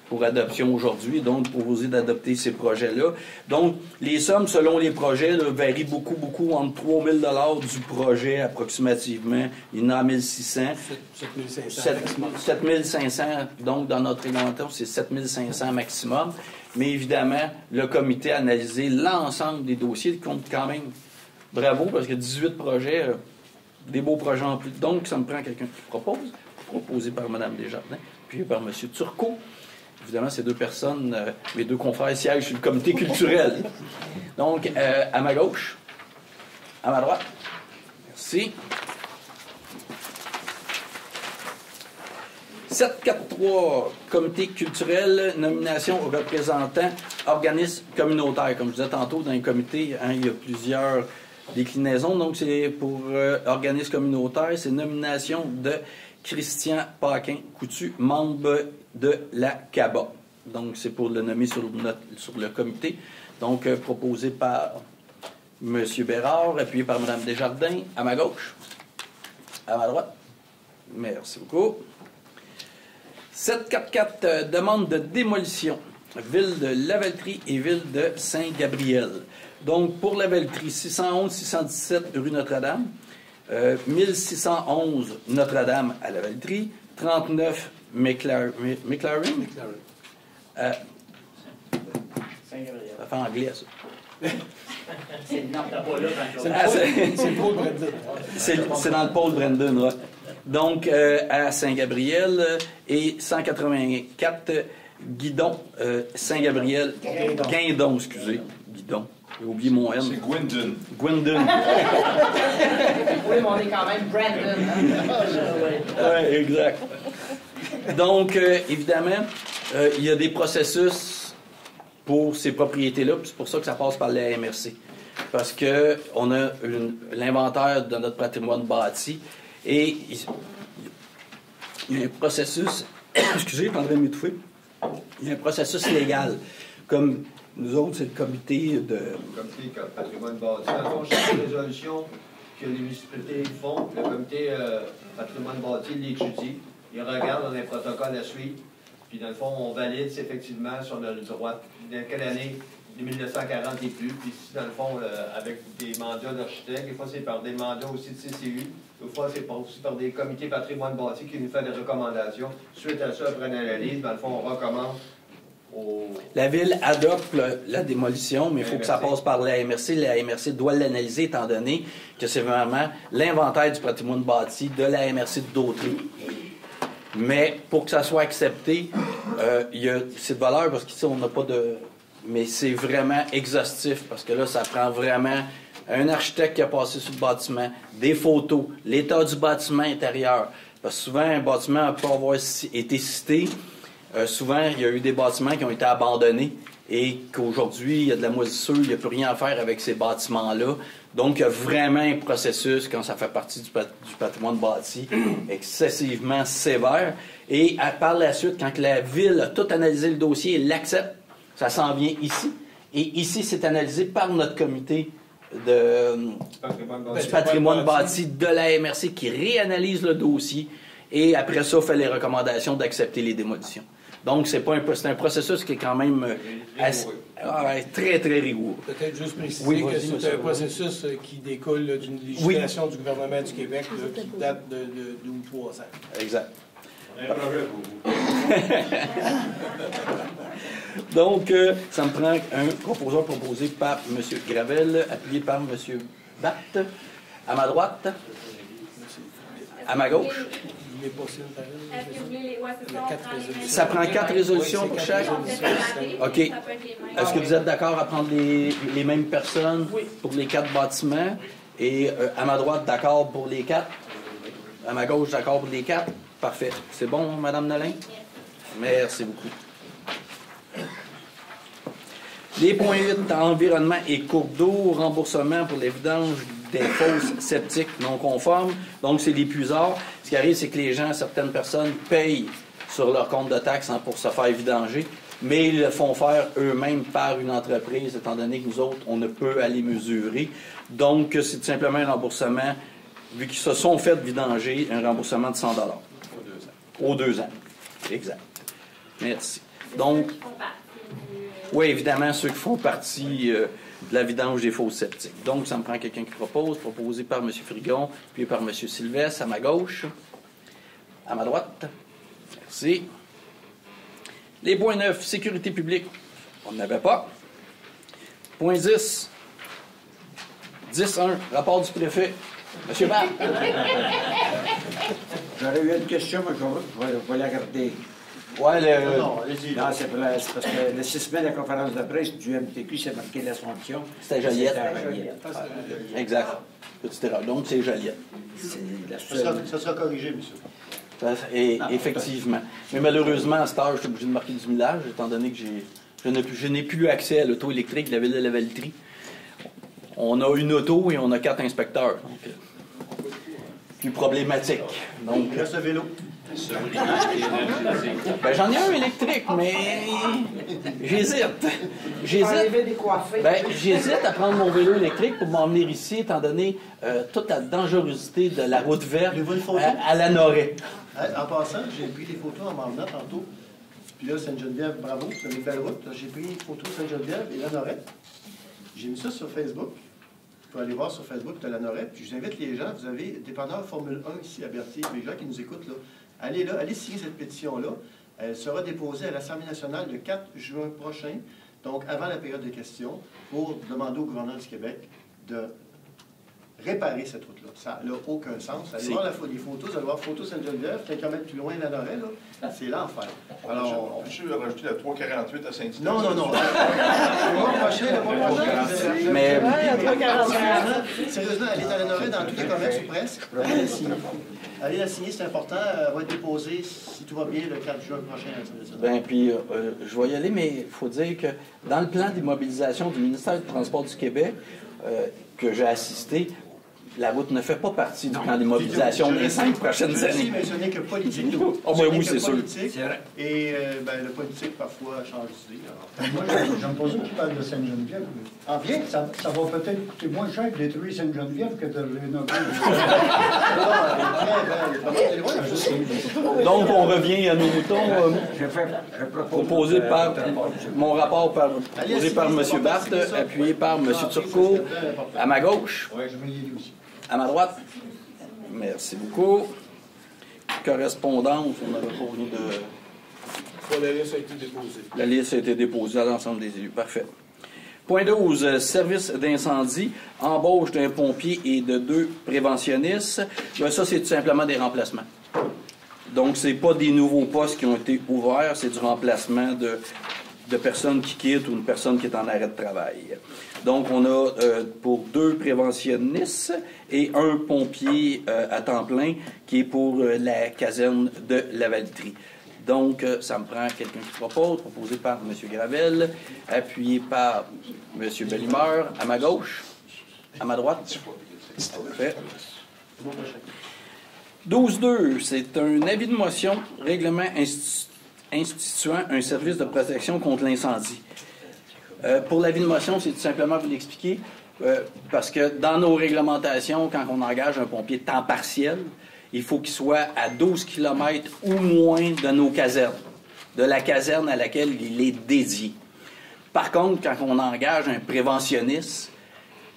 pour adoption aujourd'hui, donc proposé d'adopter ces projets-là. Donc, les sommes, selon les projets, là, varient beaucoup, entre 3 000 $ du projet approximativement. Il y en a 1 600. 7 500. Donc, dans notre réglementation, c'est 7 500 maximum. Mais évidemment, le comité a analysé l'ensemble des dossiers, qui compte quand même bravo, parce que 18 projets, des beaux projets en plus. Donc, ça me prend quelqu'un qui propose, proposé par Mme Desjardins, puis par M. Turcot. Évidemment, ces deux personnes, mes deux confrères siègent sur le comité culturel. Donc, à ma gauche, à ma droite. Merci. 7-4-3, comité culturel, nomination aux représentants, organismes communautaires. Comme je disais tantôt, dans les comités, hein, il y a plusieurs déclinaisons. Donc, c'est pour organismes communautaires, c'est nomination de Christian Paquin-Coutu, membre de la CABA. Donc, c'est pour le nommer sur le comité. Donc, proposé par M. Bérard, appuyé par Mme Desjardins, à ma gauche, à ma droite. Merci beaucoup. 744, demande de démolition. Ville de Lavaltrie et ville de Saint-Gabriel. Donc, pour Lavaltrie, 611-617 rue Notre-Dame, 1611 Notre-Dame à Lavaltrie, 39 McLaren. Saint-Gabriel. Ça fait anglais, ça. C'est le nom de pas là C'est le Paul Brandon. C'est dans le pôle Brandon, ouais. Donc, à Saint-Gabriel et 184 Guidon, Saint-Gabriel, Guindon, excusez, Guidon. J'ai oublié mon N. C'est Gwendon. Gwendon. Oui, mais on est quand même Brandon. Hein? Oui, exact. Donc, évidemment, il y a des processus pour ces propriétés-là, puis c'est pour ça que ça passe par la MRC. Parce qu'on a l'inventaire de notre patrimoine bâti et il y a un processus, excusez, je suis en train de m'étouffer, il y a un processus légal. Comme nous autres, c'est le comité de... Le comité patrimoine bâti. Dans le fond, chaque résolution que les municipalités font, le comité patrimoine bâti l'étudie, il regarde dans les protocoles à suivre, puis dans le fond, on valide si effectivement si on a le droit, dans quelle année, de 1940 et plus, puis si dans le fond, avec des mandats d'architectes, des fois c'est par des mandats aussi de CCU, des fois c'est aussi par des comités patrimoine bâti qui nous font des recommandations. Suite à ça, après une analyse, dans le fond, on recommande La Ville adopte la démolition, mais il faut que ça passe par la MRC. La MRC doit l'analyser étant donné que c'est vraiment l'inventaire du patrimoine bâti de la MRC de Dautry. Mais pour que ça soit accepté, c'est de valeur parce qu'ici, on n'a pas de... Mais c'est vraiment exhaustif parce que là, ça prend vraiment un architecte qui a passé sur le bâtiment, des photos, l'état du bâtiment intérieur, Parce que souvent, un bâtiment peut avoir été cité. Souvent, il y a eu des bâtiments qui ont été abandonnés et qu'aujourd'hui, il y a de la moisissure, il n'y a plus rien à faire avec ces bâtiments-là. Donc, il y a vraiment un processus, quand ça fait partie du patrimoine bâti, excessivement sévère. Et par la suite, quand la Ville a tout analysé le dossier et l'accepte, ça s'en vient ici. Et ici, c'est analysé par notre comité du patrimoine bâti de la MRC qui réanalyse le dossier. Et après ça, fait les recommandations d'accepter les démolitions. Donc, c'est un processus qui est quand même très, très rigoureux. Peut-être juste préciser que c'est un processus qui découle d'une législation du gouvernement du Québec qui date de 2 ou 3 ans. Exact. Donc, ça me prend un composant proposé par M. Gravel, appuyé par M. Batte, à ma droite, à ma gauche. Ça prend 4 résolutions pour chaque? OK. Est-ce que vous êtes d'accord à prendre les mêmes personnes pour les 4 bâtiments? Et à ma droite, d'accord pour les 4? À ma gauche, d'accord pour les 4? Parfait. C'est bon, Mme Nolin? Merci beaucoup. Les points 8, environnement et cours d'eau, remboursement pour les vidanges des fosses septiques non conformes. Donc, c'est des puisards. Ce qui arrive, c'est que les gens, certaines personnes, payent sur leur compte de taxes pour se faire vidanger, mais ils le font faire eux-mêmes par une entreprise, étant donné que nous autres, on ne peut aller mesurer. Donc, c'est tout simplement un remboursement, vu qu'ils se sont fait vidanger, un remboursement de 100 $. Aux 2 ans. Exact. Merci. Donc, oui, évidemment, ceux qui font partie de la vidange des fosses septiques. Donc, ça me prend quelqu'un qui propose, proposé par M. Frigon, puis par M. Sylvestre, à ma gauche. À ma droite. Merci. Les points 9, sécurité publique. On n'avait pas. Point 10. 10.1, rapport du préfet. M. Barre. J'aurais eu une question, mais je vais la garder. Ouais, Non, c'est parce que le 6 mai, la conférence de presse du MTQ, c'est marqué l'Assomption. C'était Joliette. Exact. Petite erreur. Donc, c'est Joliette. Ça sera corrigé, monsieur. Et, effectivement. Mais malheureusement, à cette heure, je suis obligé de marquer du millage, étant donné que je n'ai plus accès à l'auto électrique de la ville de Lavaltrie. On a une auto et on a 4 inspecteurs. Donc, plus problématique. Donc, il reste le vélo. Ben, j'en ai un électrique, mais j'hésite. J'hésite à prendre mon vélo électrique pour m'emmener ici, étant donné toute la dangerosité de la route verte à la Noret. En passant, j'ai pris des photos en m'en venant tantôt. Puis là, Sainte-Geneviève, bravo, c'est une belle route. J'ai pris une photo de Sainte-Geneviève et la Noret. J'ai mis ça sur Facebook. Vous pouvez aller voir sur Facebook de la Noret. Puis je vous invite les gens, vous avez dépanneur Formule 1 ici à Berthier. Les gens qui nous écoutent, là, allez là, allez signer cette pétition-là. Elle sera déposée à l'Assemblée nationale le 4 juin prochain, donc avant la période de questions, pour demander au gouvernement du Québec de réparer cette route-là. Ça n'a aucun sens. Allez voir les photos, vous allez voir photos Sainte-Geneviève, quelques mètres plus loin, la Noret, là, c'est l'enfer. Alors, on peut rajouter la 348 à Saint-Tite? Non. Le mois prochain, Mais... Sérieusement, elle est à la Noret dans tous les commerces ou presque. Allez la signer. Allez la signer, c'est important. Elle va être déposée, si tout va bien, le 4 juin prochain à l'Assemblée nationale. Bien, puis je vais y aller, mais il faut dire que dans le plan d'immobilisation du ministère du Transport du Québec, que j'ai assisté, la route ne fait pas partie du plan d'immobilisation des 5 prochaines années. Mais ce n'est que politique. Oui, c'est sûr. Et le politique, parfois, change d'idée. Moi, j'aime pas ça qui parle de Sainte-Geneviève. En bien? Ça va peut-être coûter moins cher de détruire Sainte-Geneviève que de rénover. Donc, on revient à nos moutons proposé par mon rapport proposé par M. Barthes, appuyé par M. Turcot, à ma gauche. Oui, je me lis aussi. À ma droite. Merci beaucoup. Correspondance, on n'avait pas rien de... La liste a été déposée. La liste a été déposée à l'ensemble des élus. Parfait. Point 12. Service d'incendie. Embauche d'un pompier et de 2 préventionnistes. Bien, ça, c'est tout simplement des remplacements. Donc, ce n'est pas des nouveaux postes qui ont été ouverts, c'est du remplacement de personnes qui quittent ou une personne qui est en arrêt de travail. Donc, on a pour 2 préventionnistes et un pompier à temps plein qui est pour la caserne de Lavaltrie. Donc, ça me prend quelqu'un qui propose, proposé par M. Gravel, appuyé par M. Bellimeur, à ma gauche, à ma droite. Parfait. 12.2, c'est un avis de motion, règlement instituant un service de protection contre l'incendie. Pour l'avis de motion, c'est tout simplement vous l'expliquer, parce que dans nos réglementations, quand on engage un pompier de temps partiel, il faut qu'il soit à 12 km ou moins de nos casernes, de la caserne à laquelle il est dédié. Par contre, quand on engage un préventionniste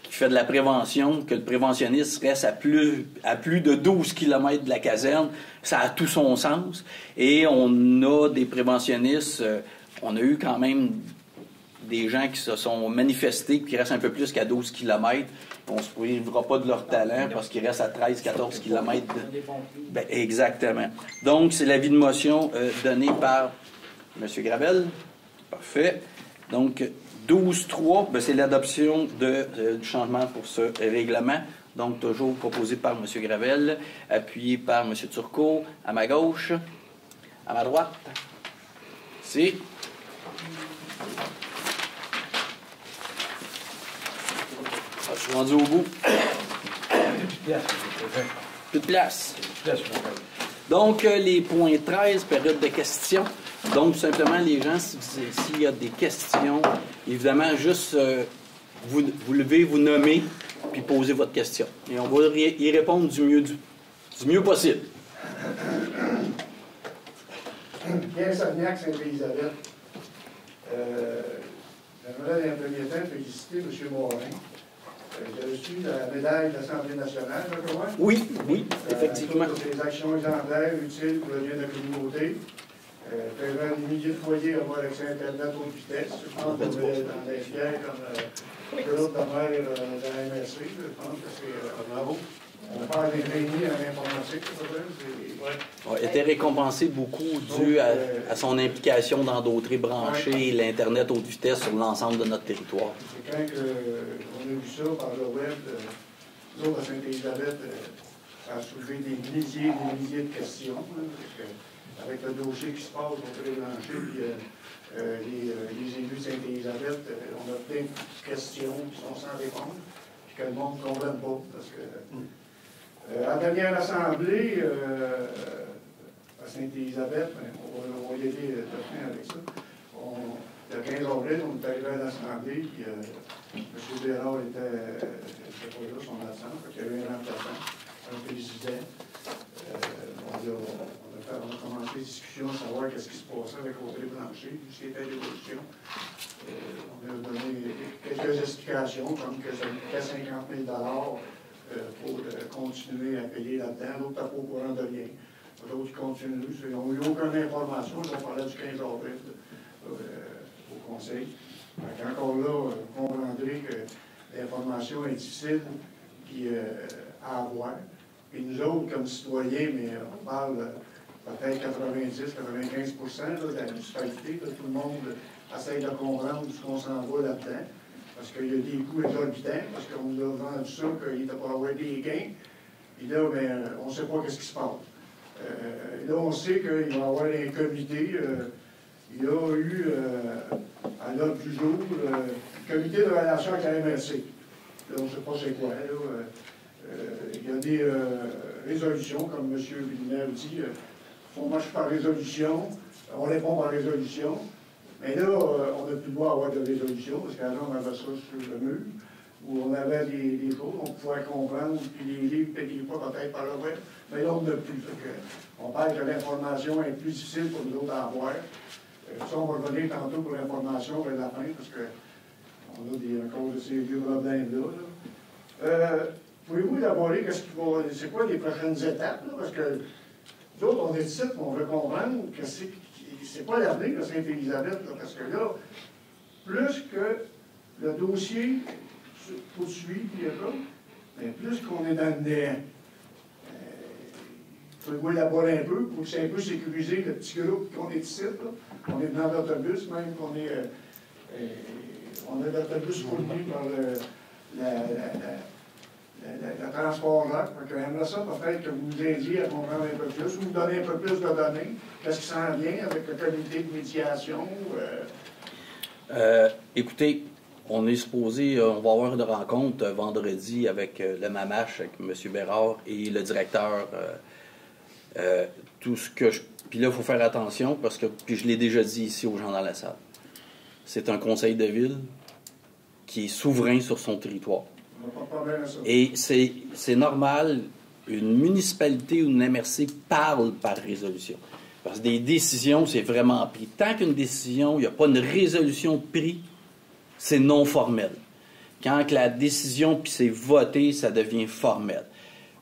qui fait de la prévention, que le préventionniste reste à plus de 12 km de la caserne, ça a tout son sens. Et on a des préventionnistes, on a eu quand même des gens qui se sont manifestés, qui restent un peu plus qu'à 12 km. On ne se privera pas de leur talent parce qu'ils restent à 13-14 km. Ben, exactement. Donc, c'est l'avis de motion donné par M. Gravel. Parfait. Donc, 12.3, ben, c'est l'adoption du changement pour ce règlement. Donc, toujours proposé par M. Gravel, appuyé par M. Turcot, à ma gauche, à ma droite. C'est... Je suis rendu au bout. Plus de place. Donc, les points 13, période de questions. Donc, tout simplement, les gens, s'il y a des questions, évidemment, juste vous levez, vous nommez, puis posez votre question. Et on va y répondre du mieux possible. Pierre Savignac, Sainte-Élisabeth. J'aimerais, dans un premier temps, féliciter M. Morin. J'ai reçu la médaille de l'Assemblée nationale, je crois. Oui, effectivement. Pour ses actions exemplaires, utiles pour le bien de la communauté. Faisant des milliers de foyers avoir accès à Internet haute vitesse. Je pense qu'on est dans les fiers comme l'autre de mer de la MRC. Je pense que c'est bravo. On va faire des réunions en informatique, Il a été récompensé beaucoup dû à son implication dans d'autres branchés et l'Internet haute vitesse sur l'ensemble de notre territoire. C'est quand on a vu ça par le web, nous autres à Sainte-Élisabeth, ça a soulevé des milliers de questions. Avec le dossier qui se passe au pré-branché, puis les élus de Sainte-Élisabeth, on a plein de questions qui sont sans réponse, puis que le monde ne comprenne pas. Parce que, à la dernière assemblée, à Sainte-Élisabeth, on va y aller de fin avec ça. Le 15 avril, on est arrivé à l'assemblée, puis M. Bérard était pas là, son absence, il y avait un remplaçant, un président. On a commencé les discussions, savoir qu'est-ce qui se passait avec Audrey Blanchet, puis ce qui était l'évolution. On a donné quelques explications, comme que ça coûtait 50 000 pour continuer à payer là-dedans. L'autre n'a pas au courant de rien. L'autre, ils continuent. Ils n'ont eu aucune information. On parlait du 15 avril au Conseil. Donc, encore là, vous comprendrez que l'information est difficile à avoir. Et nous autres, comme citoyens, mais on parle peut-être 90-95% de la municipalité, tout le monde essaie de comprendre ce qu'on s'en va là-dedans. Parce qu'il y a des coûts exorbitants, parce qu'on nous a vendu ça, qu'il était pour avoir des gains. Et là, ben, on ne sait pas ce qui se passe. Là, on sait qu'il va y avoir un comité. Il y a eu, à l'ordre du jour, le comité de relation avec la MRC. Là, on ne sait pas c'est quoi. Là, il y a des résolutions, comme M. Villeneuve dit. On marche par résolution, on répond par résolution. Mais là, on n'a plus le droit d'avoir de résolution, parce qu'avant, on avait ça sur le mur, où on avait des choses, on pouvait comprendre, puis les livres n'étaient pas peut-être par le web, mais là, on n'a plus. On parle que l'information est plus difficile pour nous autres à avoir. Ça, on va revenir tantôt pour l'information vers la fin, parce qu'on a encore de ces vieux problèmes-là. Pouvez-vous élaborer c'est quoi les prochaines étapes? Là? Parce que nous autres, on est ici, on veut comprendre que c'est pas l'avenir de Sainte-Élisabeth, parce que là, plus que le dossier poursuit, mais plus qu'on est dans le néant. faut louer la boîte un peu, pour que c'est un peu sécurisé le petit groupe qu'on est ici, là. On est dans l'autobus, même qu'on est... on a l'autobus fourni par le transport-là. J'aimerais ça peut-être que vous nous aidiez à comprendre un peu plus, ou nous donner un peu plus de données. Qu'est-ce qui s'en vient avec le comité de médiation? Écoutez, on est supposé, on va avoir une rencontre vendredi avec le MAMACH, avec M. Bérard et le directeur. Tout ce que puis là, il faut faire attention parce que, puis je l'ai déjà dit ici aux gens dans la salle, c'est un conseil de ville qui est souverain sur son territoire. Et c'est normal, une municipalité ou une MRC parle par résolution. Parce que des décisions, c'est vraiment pris. Tant qu'une décision, il n'y a pas une résolution prise, c'est non formel. Quand la décision puis c'est voté, ça devient formel.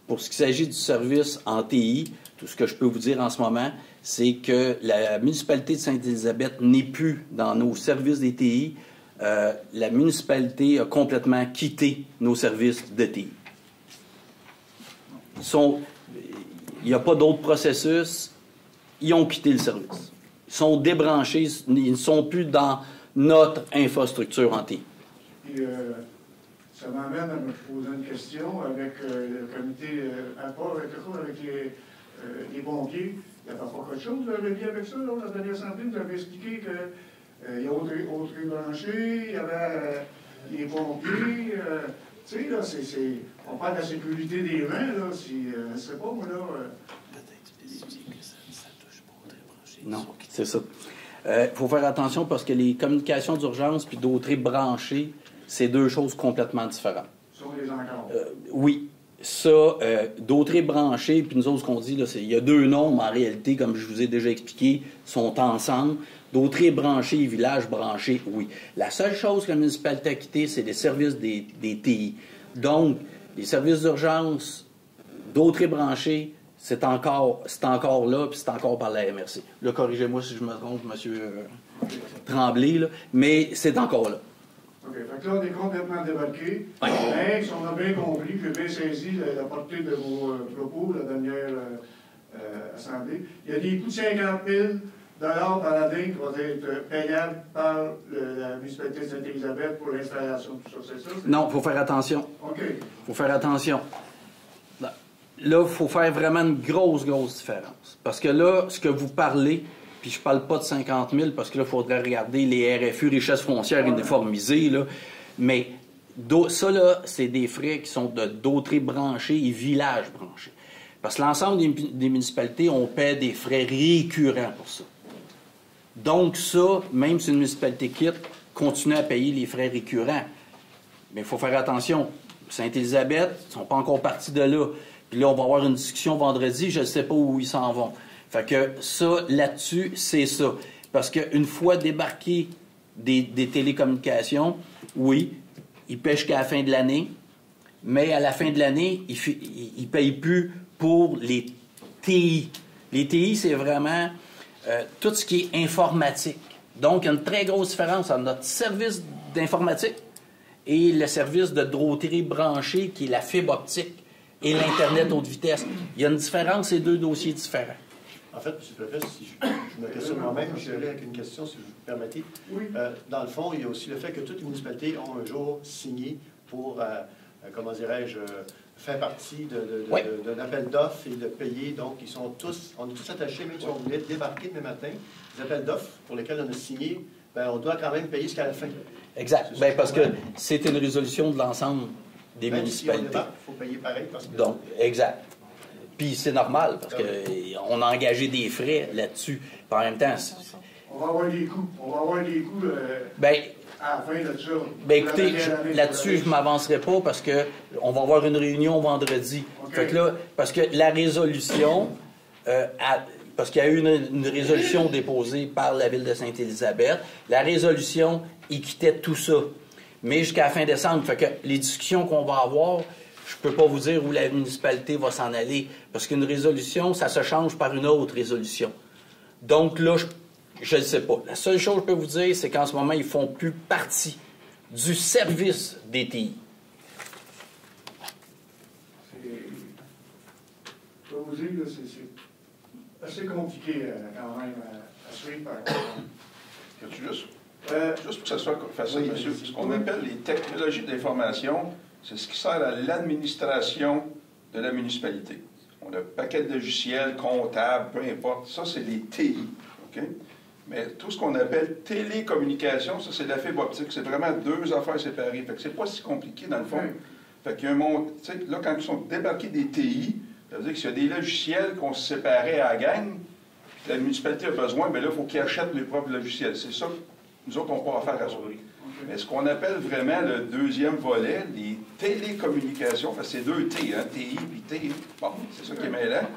Pour ce qui s'agit du service en TI, tout ce que je peux vous dire en ce moment, c'est que la municipalité de Sainte-Élisabeth n'est plus dans nos services des TI. La municipalité a complètement quitté nos services de TI. Il n'y a pas d'autre processus. Ils ont quitté le service. Ils sont débranchés. Ils ne sont plus dans notre infrastructure en TI. Puis, ça m'amène à me poser une question avec le comité, avec les pompiers. Il n'y avait pas quelque chose, vous avez dit avec ça, là, la dernière assemblée, vous avez expliqué qu'il y a Audrey Blanchet, il y avait les pompiers. Tu sais, là, on parle de la sécurité des gens, là. Je ne sais pas, moi, là. Non, c'est ça. Il faut faire attention parce que les communications d'urgence puis d'autres branchées, c'est deux choses complètement différentes. Sur les encarts. Oui. Ça, d'autres branchées, puis nous autres, ce qu'on dit, là, il y a deux noms, mais en réalité, comme je vous ai déjà expliqué, sont ensemble. D'autres branchés et villages branchés, oui. La seule chose que la municipalité a quittée, c'est les services des TI. Donc, les services d'urgence, d'autres branchés, c'est encore là, puis c'est encore par la MRC. Là, corrigez-moi si je me trompe, M. Tremblay, là, mais c'est encore là. OK. Fait que là, on est complètement débarqué. Mais, si on a bien compris, j'ai bien saisi la portée de vos propos, la dernière assemblée, il y a des coûts de 50 000 par l'année qui vont être payables par la municipalité de Sainte-Élisabeth pour l'installation de tout ça, c'est ça? Non, il faut faire attention. OK. Il faut faire attention. Là, il faut faire vraiment une grosse différence. Parce que là, ce que vous parlez, puis je parle pas de 50 000 parce que là, il faudrait regarder les RFU, richesses foncières uniformisées, là. Mais ça, là, c'est des frais qui sont d'autres branchés et villages branchés. Parce que l'ensemble des municipalités, on paie des frais récurrents pour ça. Donc ça, même si une municipalité quitte, continue à payer les frais récurrents. Mais il faut faire attention. Sainte-Élisabeth, ils ne sont pas encore partis de là. Puis là, on va avoir une discussion vendredi, je ne sais pas où ils s'en vont. Fait que ça, là-dessus, c'est ça. Parce qu'une fois débarqué des télécommunications, oui, ils paient jusqu'à la fin de l'année, mais à la fin de l'année, ils ne payent plus pour les TI. Les TI, c'est vraiment tout ce qui est informatique. Donc, il y a une très grosse différence entre notre service d'informatique et le service de drôterie branchée, qui est la fibre optique et l'Internet haute vitesse. Il y a une différence, c'est deux dossiers différents. En fait, M. le Préfet, si je me questionne moi-même, je vais aller avec une question, si vous me permettez. Oui. Dans le fond, il y a aussi le fait que toutes les municipalités ont un jour signé pour, comment dirais-je, faire partie d'un appel d'offres et de payer. Donc, on est tous attachés, même si on voulait débarquer demain matin, les appels d'offres pour lesquels on a signé, bien, on doit quand même payer jusqu'à la fin. Exact. Bien, parce que c'est une résolution de l'ensemble des municipalités. Si on débarque, il faut payer pareil. Parce que... Donc, exact. Puis c'est normal, parce qu'on a engagé des frais là-dessus. En même temps, on va avoir des coûts. On va avoir des coûts à la fin de ça. Bien, écoutez, là-dessus, je ne m'avancerai pas parce qu'on va avoir une réunion vendredi. Okay. Fait que là, parce que la résolution, parce qu'il y a eu une résolution déposée par la Ville de Sainte-Élisabeth, la résolution, il quittait tout ça. Mais jusqu'à la fin décembre, fait que les discussions qu'on va avoir, je ne peux pas vous dire où la municipalité va s'en aller, parce qu'une résolution, ça se change par une autre résolution. Donc là, je ne sais pas. La seule chose que je peux vous dire, c'est qu'en ce moment, ils ne font plus partie du service des TI. je peux vous dire, là, c'est assez compliqué quand même à suivre par contre. Juste pour que ça soit facile, monsieur, ce qu'on appelle les technologies d'information, c'est ce qui sert à l'administration de la municipalité. On a un paquet de logiciels, comptables, peu importe. Ça, c'est les TI. OK? Mais tout ce qu'on appelle télécommunication, ça, c'est de la fibre optique. C'est vraiment deux affaires séparées. Fait que c'est pas si compliqué, dans le fond. Fait qu'il y a un monde... Tu sais, là, quand ils sont débarqués des TI, ça veut dire que s'il y a des logiciels qu'on se séparait à la gang, puis que la municipalité a besoin, bien là, il faut qu'ils achètent les propres logiciels. C'est ça que nous autres, on n'a pas affaire à ça. Mais ce qu'on appelle vraiment le deuxième volet, les télécommunications, parce que c'est deux T, hein, TI puis T. Bon, c'est ça qui est mêlant.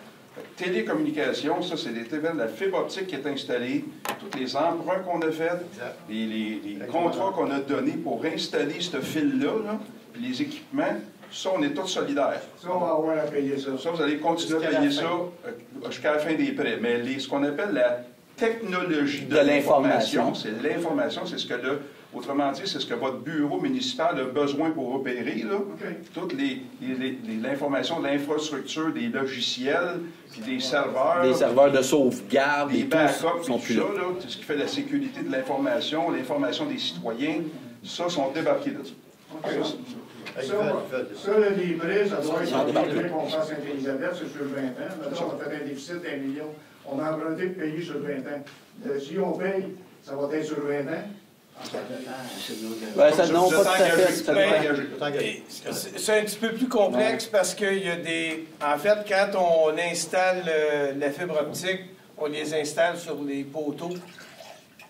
Télécommunications, ça, c'est la fibre optique qui est installée, tous les emprunts qu'on a faits, les contrats qu'on a donnés pour installer ce fil-là, puis les équipements, ça, on est tous solidaires. Ça, on va avoir à payer ça. Ça, vous allez continuer à payer ça jusqu'à la fin des prêts. Mais ce qu'on appelle la technologie de l'information, c'est l'information, c'est ce que autrement dit, c'est ce que votre bureau municipal a besoin pour opérer, là. Toute l'information de l'infrastructure, des logiciels, puis des serveurs. Des serveurs de sauvegarde, des backups, sont plus là. C'est ce qui fait la sécurité de l'information des citoyens, ça, sont débarqués de ça. Ça, le livret, ça doit être un livret qu'on fasse Sainte-Élisabeth, c'est sur 20 ans. Maintenant, on a fait un déficit d'1 million. On a emprunté pour payer sur 20 ans. Si on paye, ça va être sur 20 ans. Non, pas tout à fait. C'est un petit peu plus complexe parce qu'il y a des... En fait, quand on installe la fibre optique, on les installe sur les poteaux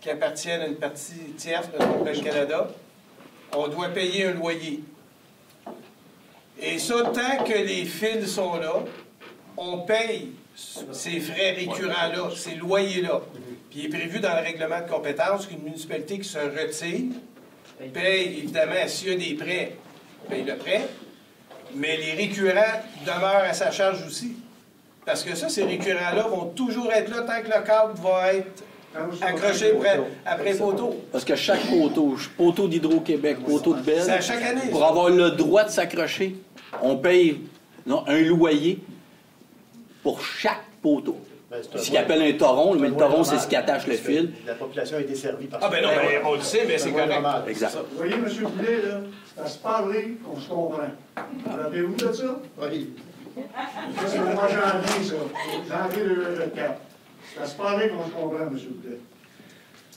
qui appartiennent à une partie tierce, comme le Canada. On doit payer un loyer. Et ça, tant que les fils sont là, on paye ces frais récurrents-là, ces loyers-là. Puis il est prévu dans le règlement de compétences qu'une municipalité qui se retire paye, évidemment, s'il y a des prêts, paye le prêt, mais les récurrents demeurent à sa charge aussi. Parce que ça, ces récurrents-là vont toujours être là tant que le câble va être accroché après poteau. Parce que chaque poteau d'Hydro-Québec, poteau de Bell, à chaque année, pour avoir le droit de s'accrocher, on paye un loyer pour chaque poteau. Ce qu'ils appellent un toron, mais le toron, c'est ce qui attache le fil. La population est desservie par ça. Ah ben non, on le sait, mais c'est correct. Exact. Vous voyez, M. Poulet, là, c'est à se parler qu'on se comprend. Vous rappelez-vous de ça? Oui. Ça, c'est le mois de janvier, ça. Janvier 2024. C'est à se parler qu'on se comprend, M. Poulet.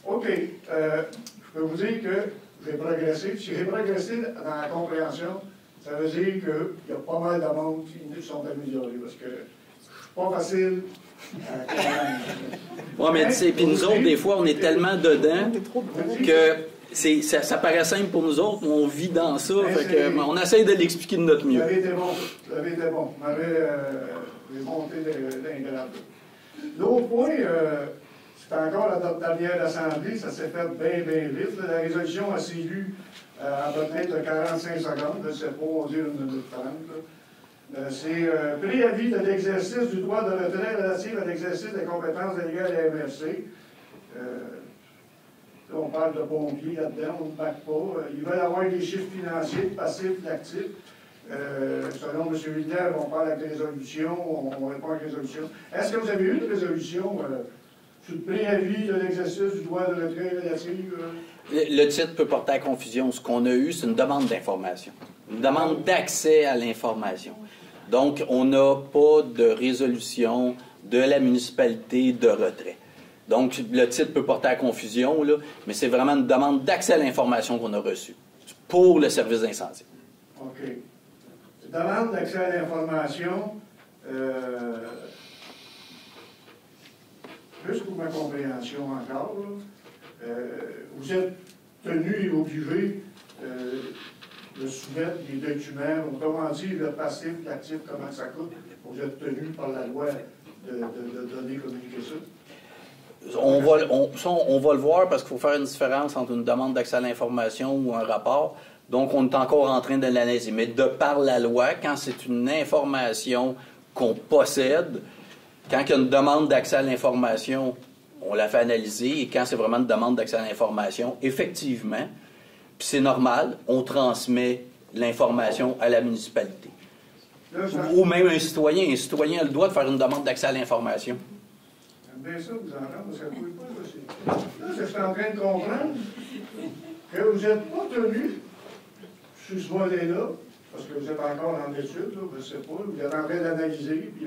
OK. Je peux vous dire que j'ai progressé. Si j'ai progressé dans la compréhension, ça veut dire qu'il y a pas mal de monde qui sont améliorés. Parce que c'est pas facile. Oui, mais tu sais, puis nous autres, des fois, on est tellement dedans que ça paraît simple pour nous autres, on vit dans ça, fait que, on essaye de l'expliquer de notre mieux. Vous avez été bon, vous avez été bon. Vous m'avez monté d'un grade. L'autre point, c'est encore la dernière assemblée, ça s'est fait bien vite. La résolution a été lue à peu près de 45 secondes, c'est pas, on dit une minute 30. C'est préavis de l'exercice du droit de retrait relatif à l'exercice des compétences déléguées à la MRC. Là, on parle de pompiers là-dedans, on ne back pas. Ils veulent avoir des chiffres financiers, passifs, d'actifs. Selon M. Villeneuve, on parle avec résolution, on répond avec résolution. Est-ce que vous avez eu une résolution sur le préavis de l'exercice du droit de retrait relatif? Le titre peut porter à confusion. Ce qu'on a eu, c'est une demande d'information. Une demande d'accès à l'information. Donc, on n'a pas de résolution de la municipalité de retrait. Donc, le titre peut porter à confusion, là, mais c'est vraiment une demande d'accès à l'information qu'on a reçue pour le service d'incendie. OK. Demande d'accès à l'information, juste pour ma compréhension encore, vous êtes tenu et obligé de soumettre des documents, autrement dit, le passif, l'actif, comment ça coûte, vous êtes tenu par la loi de donner, communiquer ça? On va le voir parce qu'il faut faire une différence entre une demande d'accès à l'information ou un rapport. Donc, on est encore en train de l'analyser. Mais de par la loi, quand c'est une information qu'on possède, quand il y a une demande d'accès à l'information, on la fait analyser. Et quand c'est vraiment une demande d'accès à l'information, effectivement, puis c'est normal, on transmet l'information à la municipalité. Ou même un citoyen. Un citoyen a le droit de faire une demande d'accès à l'information. J'aime bien ça, vous entendre, parce que ça ne bouge pas. Là, je suis en train de comprendre que vous n'êtes pas tenu sur ce volet-là, parce que vous êtes encore en études, je ne sais pas, vous êtes en train d'analyser, puis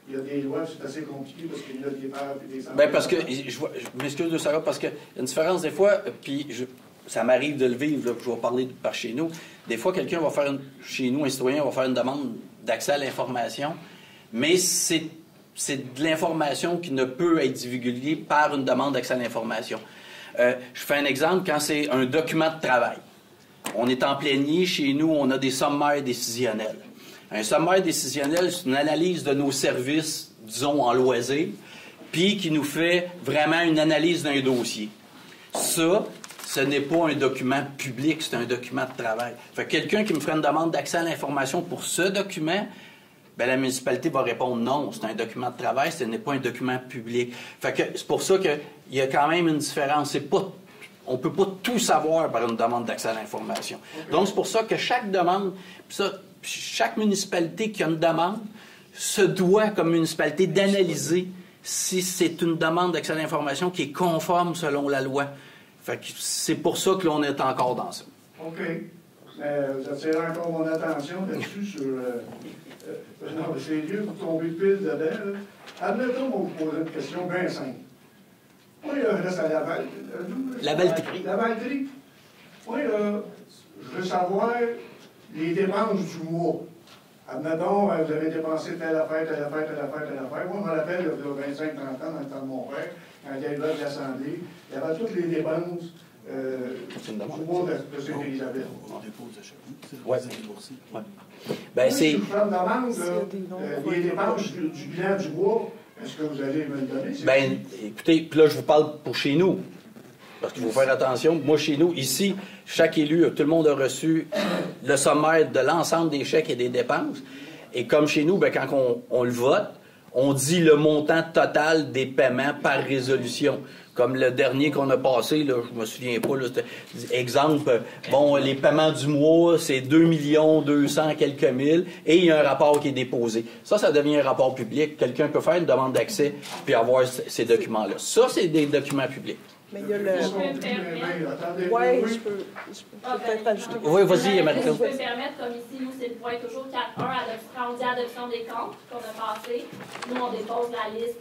il y a des lois, c'est assez compliqué, parce qu'il y a des pères et des enfants. Bien, parce que, je m'excuse de savoir, parce qu'il y a une différence des fois, puis ça m'arrive de le vivre, là, je vais parler par chez nous. Des fois, quelqu'un va faire, chez nous, un citoyen va faire une demande d'accès à l'information, mais c'est de l'information qui ne peut être divulguée par une demande d'accès à l'information. Je fais un exemple, quand c'est un document de travail. On est en plénier, chez nous, on a des sommaires décisionnels. Un sommaire décisionnel, c'est une analyse de nos services, disons, en loisir, puis qui nous fait vraiment une analyse d'un dossier. Ça, ce n'est pas un document public, c'est un document de travail. Fait que quelqu'un qui me ferait une demande d'accès à l'information pour ce document, bien, la municipalité va répondre non, c'est un document de travail, ce n'est pas un document public. Fait que c'est pour ça qu'il y a quand même une différence. On ne peut pas tout savoir par une demande d'accès à l'information. Donc, c'est pour ça que chaque demande, chaque municipalité qui a une demande se doit, comme municipalité, d'analyser si c'est une demande d'accès à l'information qui est conforme selon la loi. Fait que c'est pour ça que l'on est encore dans ça. OK. Vous attirez encore mon attention là-dessus sur... non, mais c'est lieu pour tomber pile dedans. Là. Admettons, on va vous poser une question bien simple. Oui, je reste à la Valterie. La Valterie. Oui, je veux savoir les dépenses du mois. Admettons, vous avez dépensé telle affaire, telle affaire, telle affaire, telle affaire. Moi, je me rappelle, il y a 25-30 ans, dans le temps de mon père, quand il y avait de l'Assemblée, il y avait toutes les dépenses du mois de Sainte-Élisabeth. On dépose à chaque fois. Oui. Ben, c'est... Si je vous fais une demande, les dépenses du bilan du mois, est-ce que vous allez me le donner? Bien, écoutez, puis là, je vous parle pour chez nous. Parce qu'il faut faire attention. Moi, chez nous, ici, chaque élu, tout le monde a reçu le sommaire de l'ensemble des chèques et des dépenses. Et comme chez nous, bien, quand on le vote, on dit le montant total des paiements par résolution. Comme le dernier qu'on a passé, là, je me souviens pas, là, exemple, bon, les paiements du mois, c'est 2 200 quelques mille, et il y a un rapport qui est déposé. Ça devient un rapport public. Quelqu'un peut faire une demande d'accès puis avoir ces documents-là. Ça, c'est des documents publics. Mais il y a le... Oui, je peux peut-être rajouter. Oui, vas-y, Marie-Claude. Je peux me permettre, comme ici, nous, c'est le point toujours 4.1, quand on dit adoption des comptes qu'on a passé. Nous, on dépose la liste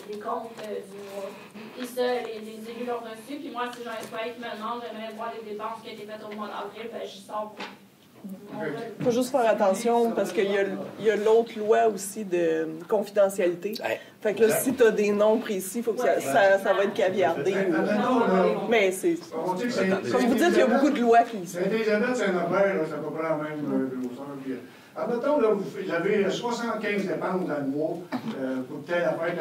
des comptes du mois. Et ça, les élus l'ont reçu. Puis moi, si j'ai un citoyen qui me demande, j'aimerais voir les dépenses qui ont été faites au mois d'avril, ben, j'y sors. Il faut juste faire attention parce qu'il y a l'autre loi aussi de confidentialité. Fait que là, si tu as des noms précis, il faut que ça va être caviardé. Mais c'est... Comme vous dites, il y a beaucoup de lois qui... Sainte-Élisabeth, Saint-Norbert, c'est à peu près la même grosseur. Admettons, là, vous avez 75 dépenses dans le mois pour telle affaire,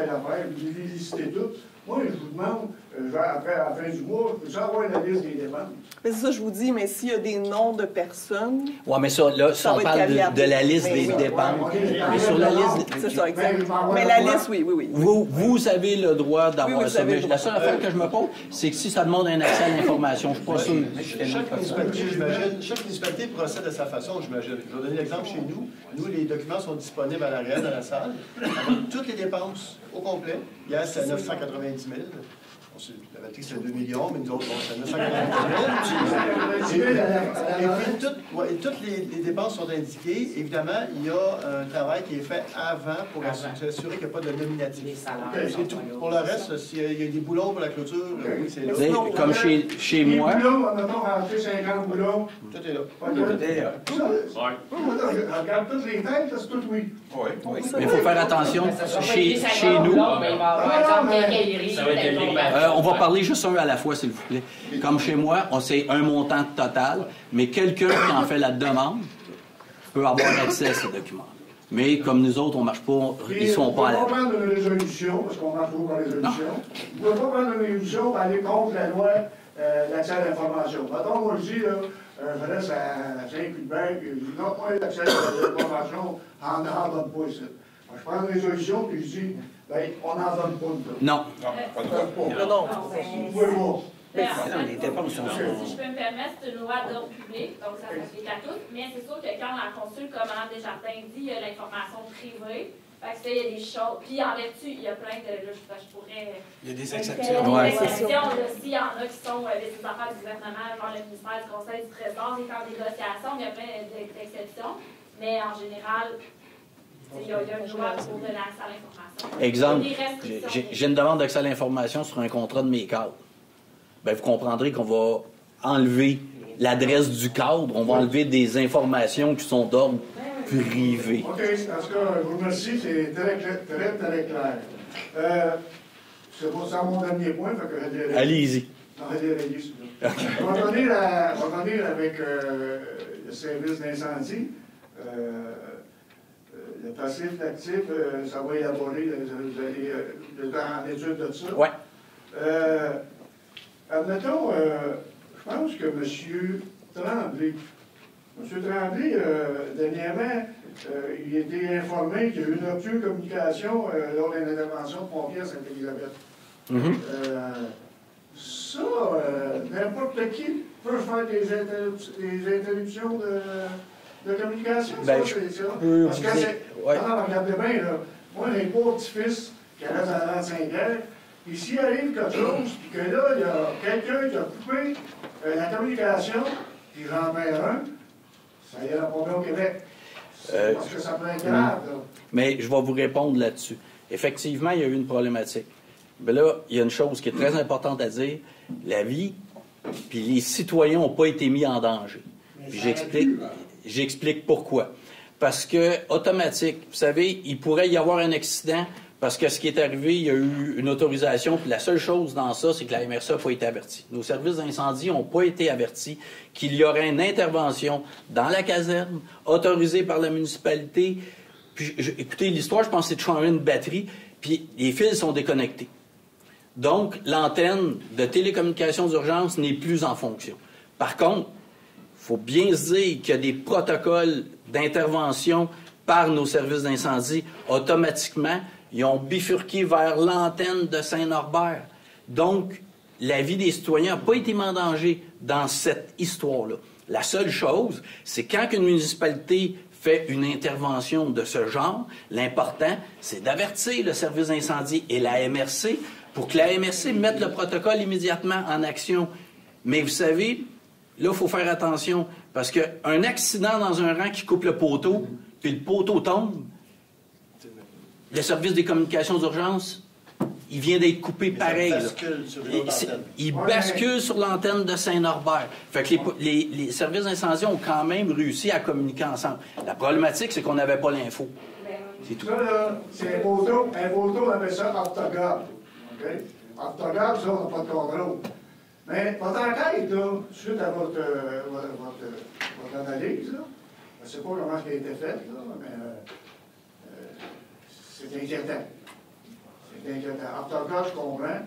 vous les listez toutes. Moi, je vous demande, après, à la fin du mois, je peux savoir la liste des dépenses. Mais c'est ça, je vous dis, mais s'il y a des noms de personnes... Oui, mais ça, là, si on parle de la liste des dépenses... Mais sur la liste... C'est ça, exact. Mais la liste, oui. Vous avez le droit d'avoir ça. Mais la seule affaire que je me pose, c'est que si ça demande un accès à l'information, je ne suis pas sûr. Chaque municipalité procède de sa façon, j'imagine. Je vais donner l'exemple chez nous. Nous, les documents sont disponibles à l'arrière de la salle, avec toutes les dépenses au complet. Hier, c'est 990 000. La Valterie, c'est 2 millions, mais nous autres, c'est 990 000. Et puis, toutes les dépenses sont indiquées. Évidemment, il y a un travail qui est fait avant pour s'assurer qu'il n'y a pas de nominatif. C'est tout. Pour le reste, s'il y a des boulons pour la clôture, oui, c'est là. Comme chez moi... Les boulons, on a rentré 50 boulons. Tout est là. Tout est là. Regarde toutes les têtes, c'est tout oui. Mais il faut faire attention. Chez nous... on va parler juste un à la fois, s'il vous plaît. Comme chez moi, c'est un montant total, mais quelqu'un qui en fait la demande peut avoir accès à ces documents. Mais comme nous autres, on ne marche pas, ils ne sont pas à la... Vous ne pouvez pas prendre une résolution, parce qu'on marche beaucoup par résolution. Vous ne pouvez pas prendre une résolution pour aller contre la loi l'accès à l'information. Mettons, moi, je dis, là, je reste à Saint-Cuthbert, puis je dis, non, moi, l'accès à l'information, on n'en donne pas ici. Je prends une résolution, puis je dis, bien, on n'en donne pas. Non. Vous ne pouvez pas. Ben, en Non, les fait, dépenses sont... si je peux me permettre, c'est une loi d'ordre public, donc ça s'applique à tous, mais c'est sûr que quand la consul, comme Mme Desjardins dit, il y a l'information privée. Fait que ça, il y a des choses. Puis en vertu, il y a plein de. Là, je pourrais. Il y a des Il y a exceptions. des Ouais, exceptions. S'il y en a qui sont des affaires du gouvernement, genre le ministère du Conseil du Trésor, qui est en négociation, il y a plein d'exceptions. Mais en général, il y a une loi pour de l'accès à l'information. Exemple, Il y a des restrictions. j'ai une demande d'accès à l'information sur un contrat de mes cadres. Bien, vous comprendrez qu'on va enlever l'adresse du cadre, on va enlever des informations qui sont d'ordre privé. OK, en tout cas, je vous remercie, c'est très clair. C'est pour ça mon dernier point, fait que Allez-y. Non, celui-là. On va revenir avec le service d'incendie. Le passif, l'actif, ça va élaborer, vous allez en étude de ça. Oui. Admettons, je pense que M. Tremblay, dernièrement, il a été informé qu'il y a eu une rupture de communication lors d'une intervention de pompiers à Sainte-Élisabeth. Ça, n'importe qui peut faire des interruptions de communication. Ben, ça, c'est ça. peux Parce que vous dire- c'est. ouais. Non, regardez bien, là. Moi, j'ai un pauvre petit-fils qui reste dans la 5e. Et s'il arrive quelque chose, puis que là, il y a quelqu'un qui a coupé la communication, puis j'en perds un, ça y est, la problème au Québec. Parce que ça peut être grave, là. Mais je vais vous répondre là-dessus. Effectivement, il y a eu une problématique. Mais là, il y a une chose qui est très importante à dire. La vie, puis les citoyens n'ont pas été mis en danger. Puis j'explique pourquoi. Parce que, automatique, vous savez, il pourrait y avoir un accident parce que ce qui est arrivé, il y a eu une autorisation, puis la seule chose dans ça, c'est que la MRC n'a pas été avertie. Nos services d'incendie n'ont pas été avertis qu'il y aurait une intervention dans la caserne, autorisée par la municipalité. Puis, écoutez, l'histoire, je pense, c'est de changer une batterie, puis les fils sont déconnectés. Donc, l'antenne de télécommunications d'urgence n'est plus en fonction. Par contre, il faut bien se dire qu'il y a des protocoles d'intervention par nos services d'incendie automatiquement. Ils ont bifurqué vers l'antenne de Saint-Norbert. Donc, la vie des citoyens n'a pas été mise en danger dans cette histoire-là. La seule chose, c'est quand une municipalité fait une intervention de ce genre, l'important, c'est d'avertir le service d'incendie et la MRC pour que la MRC mette le protocole immédiatement en action. Mais vous savez, là, il faut faire attention, parce qu'un accident dans un rang qui coupe le poteau, puis le poteau tombe, le service des communications d'urgence, il vient d'être coupé pareil. Il bascule sur l'antenne de Saint-Norbert. Fait que les services d'incendie ont quand même réussi à communiquer ensemble. La problématique, c'est qu'on n'avait pas l'info. C'est tout. Ça, là, c'est un poteau, on appelle ça orthographe. OK? Orthographe, ça, on n'a pas de contrôle. Mais votre enquête, là, suite à votre analyse, là, je ne sais pas comment ça a été fait, là, mais c'est inquiétant. C'est inquiétant. Orthographe, je comprends,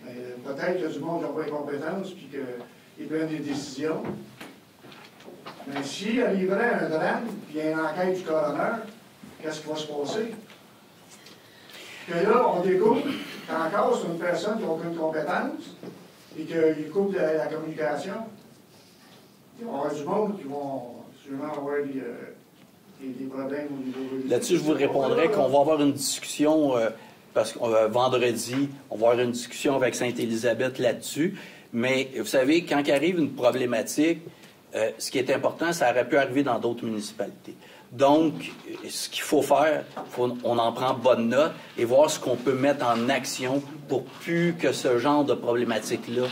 mais peut-être qu'il y a du monde qui n'a pas les compétences puis qu'ils prennent des décisions. Mais s'il arriverait un drame, puis il y a une enquête du coroner, qu'est-ce qui va se passer? Que là, on découvre qu'encore c'est une personne qui n'a aucune compétence et qu'il coupe la communication. Il va y avoir du monde qui vont sûrement avoir des problèmes au niveau... Là-dessus, je vous répondrai qu'on va avoir une discussion, parce que vendredi, on va avoir une discussion avec Sainte-Élisabeth là-dessus. Mais vous savez, quand arrive une problématique, ce qui est important, ça aurait pu arriver dans d'autres municipalités. Donc, ce qu'il faut faire, on en prend bonne note et voir ce qu'on peut mettre en action pour plus que ce genre de problématique-là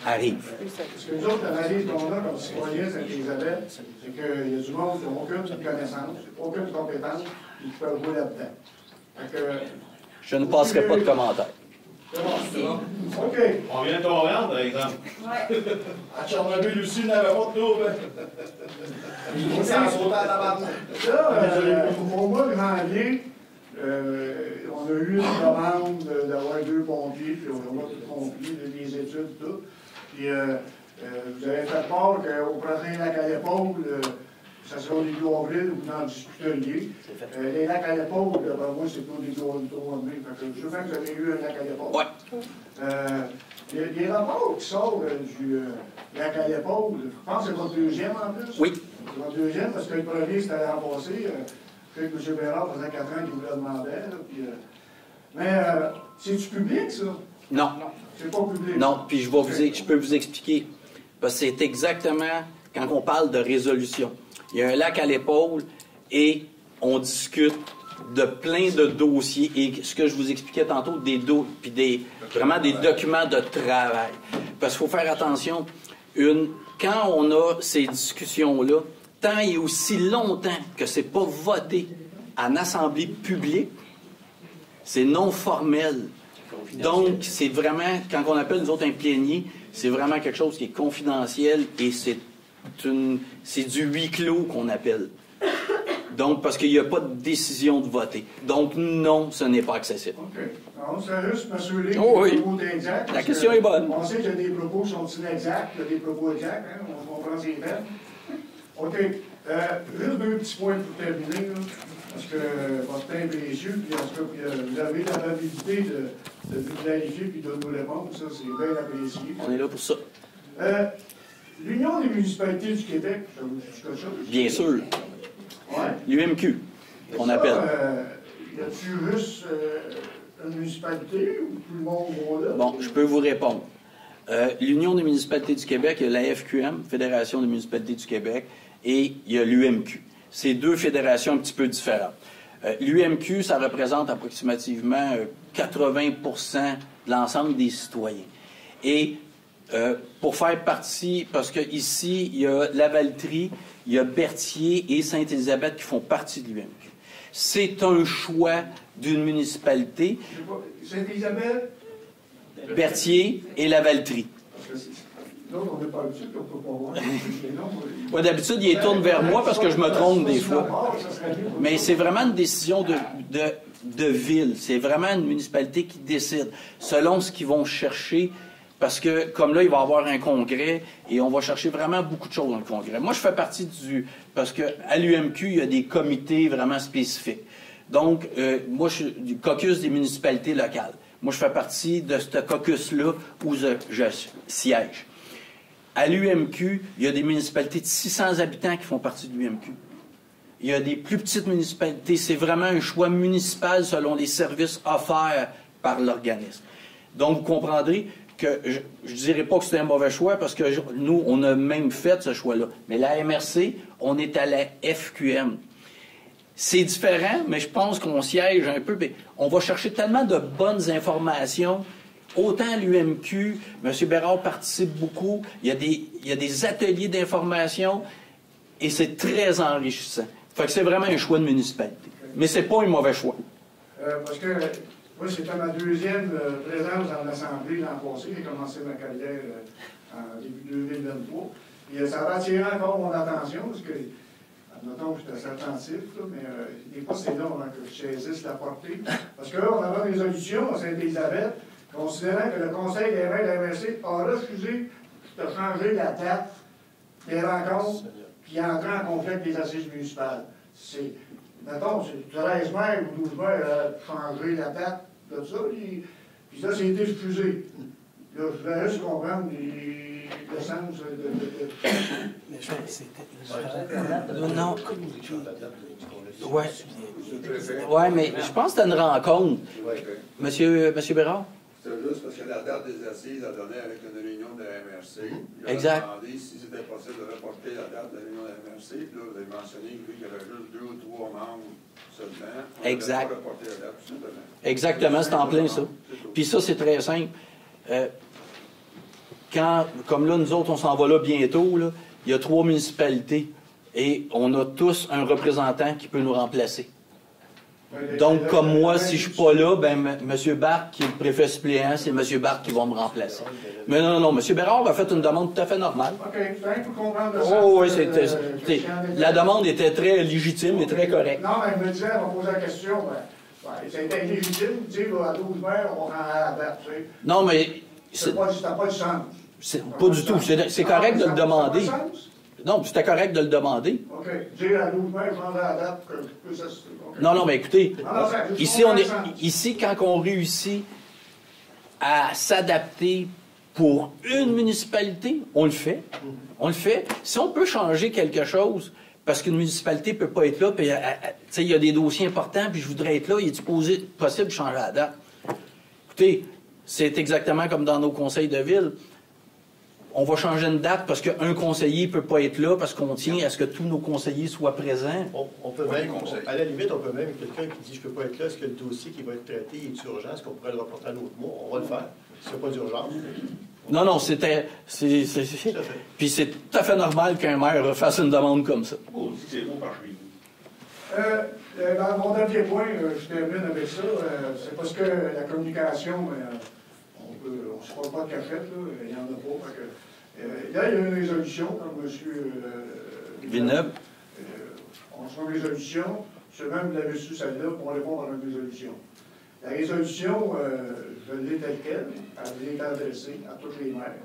arrive. Parce que nous autres, l'analyse qu'on a comme citoyens Sainte-Élisabeth, c'est qu'il y a du monde qui n'a aucune connaissance, aucune compétence, et qui peuvent jouer là-dedans. Je ne passerai pas de commentaires. C'est bon. OK. On vient de Montréal, par exemple. Ouais. À Tchernobyl aussi, il n'avait pas de trouble. Il s'en sautait à la barre. Là, au mois de janvier, on a eu une demande d'avoir 2 pompiers, puis on a tout rempli, des études, tout. Puis vous avez fait part qu'au prochain lac à l'épaule, ça sera au début avril, vous en discuteriez. Les lacs à l'épaule, ben, moi, c'est pas des droits de mai. Je veux bien que vous avez eu un lac à l'épaule. Oui. Il y a des rapports qui sortent du lac à l'épaule. Je pense que c'est votre deuxième en plus. Oui. C'est votre deuxième, parce que le premier, c'était l'an passé. Je sais que M. Bérard faisait 4 ans qu'il vous le demandait. Là, puis, mais c'est-tu public, ça? Non. C'est pas public. Non, puis je peux vous expliquer. Parce que c'est exactement quand on parle de résolution. Il y a un lac à l'épaule et on discute de plein de dossiers. Et ce que je vous expliquais tantôt, vraiment des documents de travail. Parce qu'il faut faire attention. Quand on a ces discussions-là, tant et aussi longtemps que c'est pas voté en assemblée publique, c'est non formel. Donc, c'est vraiment, quand on appelle nous autres un plénier, c'est vraiment quelque chose qui est confidentiel et c'est du huis clos qu'on appelle. Donc, parce qu'il n'y a pas de décision de voter. Donc, non, ce n'est pas accessible. OK. Alors, c'est juste m'assurer oh, que oui. les propos sont exacts. La question est bonne. On sait qu'il y a des propos qui sont inexacts, il y a des propos exacts, hein, on comprend ces peines. OK. Juste deux petits points pour terminer, là, parce que votre temps est précieux, puis en tout cas, vous avez l'amabilité de nous clarifier puis de nous répondre, ça, c'est bien apprécié. On est là pour ça. L'Union des municipalités du Québec, ça vous dit quelque chose? Bien sûr. Ouais. L'UMQ, qu'on appelle. Y a-t-il juste une municipalité ou tout le monde va là? Bon, je peux vous répondre. L'Union des municipalités du Québec, il y a la FQM, Fédération des municipalités du Québec, et il y a l'UMQ. C'est deux fédérations un petit peu différentes. L'UMQ, ça représente approximativement 80 de l'ensemble des citoyens. Et pour faire partie, parce qu'ici, il y a Lavaltrie, il y a Berthier et Sainte-Élisabeth qui font partie de l'UMQ. C'est un choix d'une municipalité. Sainte-Élisabeth? Berthier et Lavaltrie. L'autre, on n'est pas habitué, on ne peut pas voir. Ouais, d'habitude, il tourne vers moi parce que je me trompe des fois. Mais c'est vraiment une décision de ville. C'est vraiment une municipalité qui décide selon ce qu'ils vont chercher. Parce que, comme là, il va y avoir un congrès et on va chercher vraiment beaucoup de choses dans le congrès. Moi, je fais partie parce qu'à l'UMQ, il y a des comités vraiment spécifiques. Donc, moi, je suis du caucus des municipalités locales. Moi, je fais partie de ce caucus-là où je siège. À l'UMQ, il y a des municipalités de 600 habitants qui font partie de l'UMQ. Il y a des plus petites municipalités. C'est vraiment un choix municipal selon les services offerts par l'organisme. Donc, vous comprendrez que je ne dirais pas que c'est un mauvais choix parce que nous, on a même fait ce choix-là. Mais la MRC, on est à la FQM. C'est différent, mais je pense qu'on siège un peu. On va chercher tellement de bonnes informations. Autant à l'UMQ, M. Bérard participe beaucoup. Il y a des ateliers d'information et c'est très enrichissant. Fait que c'est vraiment un choix de municipalité. Mais c'est pas un mauvais choix. Parce que moi, c'était ma deuxième présence dans l'Assemblée l'an passé. J'ai commencé ma carrière en début 2023. Et ça va attirer encore mon attention parce que, admettons que j'étais assez attentif, là, mais des fois, c'est long hein, que je saisisse la portée. Parce que là, on avait une résolution à Sainte-Élisabeth considérant que le Conseil des maires de la MRC a refusé de changer la date des rencontres qui entraient en conflit avec les assises municipales. C'est, mettons, c'est 13 maires ou 12 maires à changer la date de ça, puis ça, c'est été refusé. Là, je voudrais juste comprendre le sens de... Non. Ouais, mais je pense que c'était une rencontre. Monsieur Bérard? C'est juste parce que la date des assises a donné avec une réunion de la MRC. Il a demandé si c'était possible de reporter la date de la réunion de la MRC. Puis là, vous avez mentionné qu'il y avait juste 2 ou 3 membres seulement. Exact. Pas reporter la date, tout simplement. Exactement, c'est en plein ça. Puis ça, c'est très simple. Comme là, nous autres, on s'en va là bientôt, là, il y a 3 municipalités et on a tous un représentant qui peut nous remplacer. Donc, comme moi, si je ne suis pas là, ben, M. Barthes, qui est le préfet suppléant, c'est M. Barthes qui va me remplacer. Mais non, M. Bérard a fait une demande tout à fait normale. OK, c'est pour comprendre ça. Oh, oui, la demande était très légitime et très correcte. Non, mais il me disait, on posait la question, c'était légitime, de dire à 12 maires, on rend à la date, tu sais. Non, mais... Ça n'a pas de sens. Pas du tout. C'est correct de le demander. Non, c'était correct de le demander. OK. Dire à 12 mai, je changerai la date pour que je puisse assister. Okay. Non, mais écoutez, non, ici, quand on réussit à s'adapter pour une municipalité, on le fait. On le fait. Si on peut changer quelque chose, parce qu'une municipalité ne peut pas être là, puis il y a des dossiers importants, puis je voudrais être là, il est possible de changer la date? Écoutez, c'est exactement comme dans nos conseils de ville. On va changer une date parce qu'un conseiller ne peut pas être là, parce qu'on tient à ce que tous nos conseillers soient présents. On peut même, à la limite, on peut même, quelqu'un qui dit « je ne peux pas être là, est-ce que le dossier qui va être traité est urgent? Est-ce qu'on pourrait le reporter à l'autre mois? » On va le faire, s'il n'y a pas d'urgence. Non, puis c'est tout à fait normal qu'un maire fasse une demande comme ça. Oh, c'est beau par chez vous. Dans mon dernier point, je termine avec ça. C'est parce que la communication, on ne se parle pas de cachette, là, il n'y en a pas. Là, il y a une résolution, comme M. Villeneuve. On se fait une résolution, je sais même que vous l'avez su celle-là pour répondre à une résolution. La résolution, je l'ai telle qu'elle, elle est adressée à tous les maires,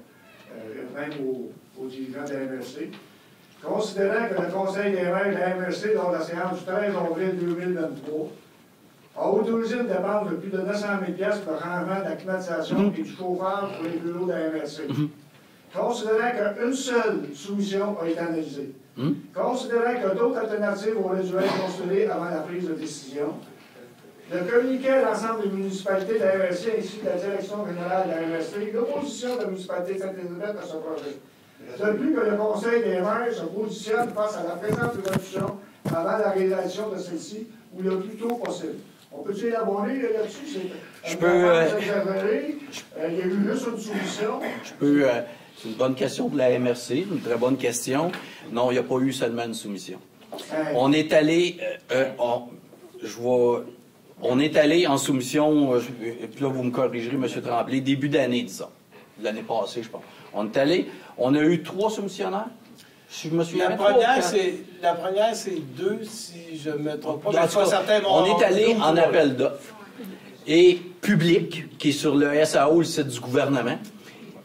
même aux dirigeants de la MRC. Considérant que le Conseil des maires de la MRC, lors de la séance du 13 avril 2023, a autorisé une demande de plus de 900 000 pour le changement de la climatisation et du chauffage pour les bureaux de la MRC. Considérant qu'une seule soumission a été analysée. Considérant que d'autres alternatives auraient dû être considérées avant la prise de décision, de communiquer à l'ensemble des municipalités de la MRC ainsi que la direction générale de la MRC l'opposition de la municipalité de Sainte-Élisabeth à ce projet. De plus que le Conseil des maires se positionne face à la présente résolution avant la réalisation de celle-ci ou le plus tôt possible. On peut-tu élaborer là-dessus? Je peux... il y a eu juste une soumission. Je peux... c'est une bonne question de la MRC, une très bonne question. Non, il n'y a pas eu seulement une soumission. On est allé... On est allé en soumission, et puis là, vous me corrigerez, M. Tremblay, début d'année, disons. L'année passée, je pense. On est allé, on a eu 3 soumissionnaires. Je me souviens la première, c'est 2, si je ne me trompe pas. On est allé en appel d'offres et public, qui est sur le SAO, le site du gouvernement,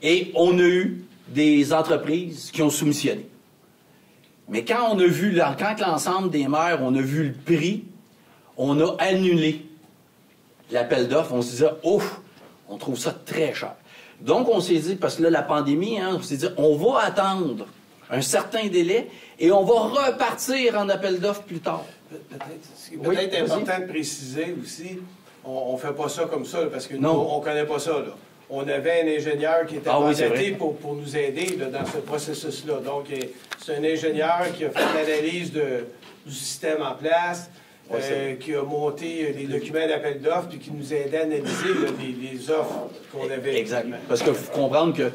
et on a eu des entreprises qui ont soumissionné. Mais quand on a vu, quand l'ensemble des maires, on a vu le prix, on a annulé l'appel d'offres. On se disait, ouf, on trouve ça très cher. Donc, on s'est dit, parce que là, la pandémie, on s'est dit, on va attendre un certain délai et on va repartir en appel d'offres plus tard. Ce qui est peut-être important de préciser aussi, on ne fait pas ça comme ça, parce que nous, on ne connaît pas ça. Là. On avait un ingénieur qui était mandaté pour nous aider là, dans ce processus-là. Donc, c'est un ingénieur qui a fait l'analyse du système en place, qui a monté les documents d'appel d'offres puis qui nous a aidé à analyser là, les offres qu'on avait. Exactement. Parce qu'il faut comprendre que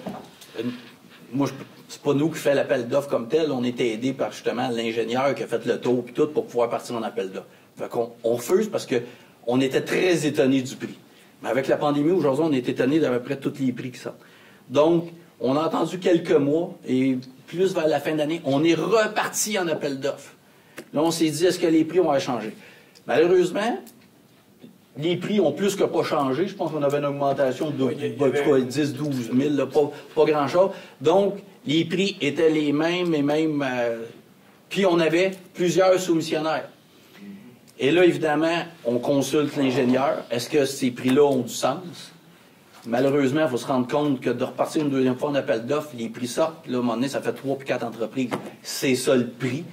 moi, c'est pas nous qui fait l'appel d'offres comme tel. On était aidés par justement l'ingénieur qui a fait le tour puis tout pour pouvoir partir en appel d'offres. Fait qu'on refuse parce qu'on était très étonnés du prix. Mais avec la pandémie, aujourd'hui, on est étonnés d'à peu près tous les prix qui sortent. Donc, on a attendu quelques mois et plus vers la fin d'année, on est reparti en appel d'offres. Là, on s'est dit, est-ce que les prix vont changer? Malheureusement, les prix ont plus que pas changé. Je pense qu'on avait une augmentation de 10, 12 000, là, pas grand-chose. Donc, les prix étaient les mêmes et même... puis on avait plusieurs soumissionnaires. Et là, évidemment, on consulte l'ingénieur. Est-ce que ces prix-là ont du sens? Malheureusement, il faut se rendre compte que de repartir une deuxième fois en appel d'offres, les prix sortent. Là, à un moment donné, ça fait 3 puis 4 entreprises. C'est ça le prix.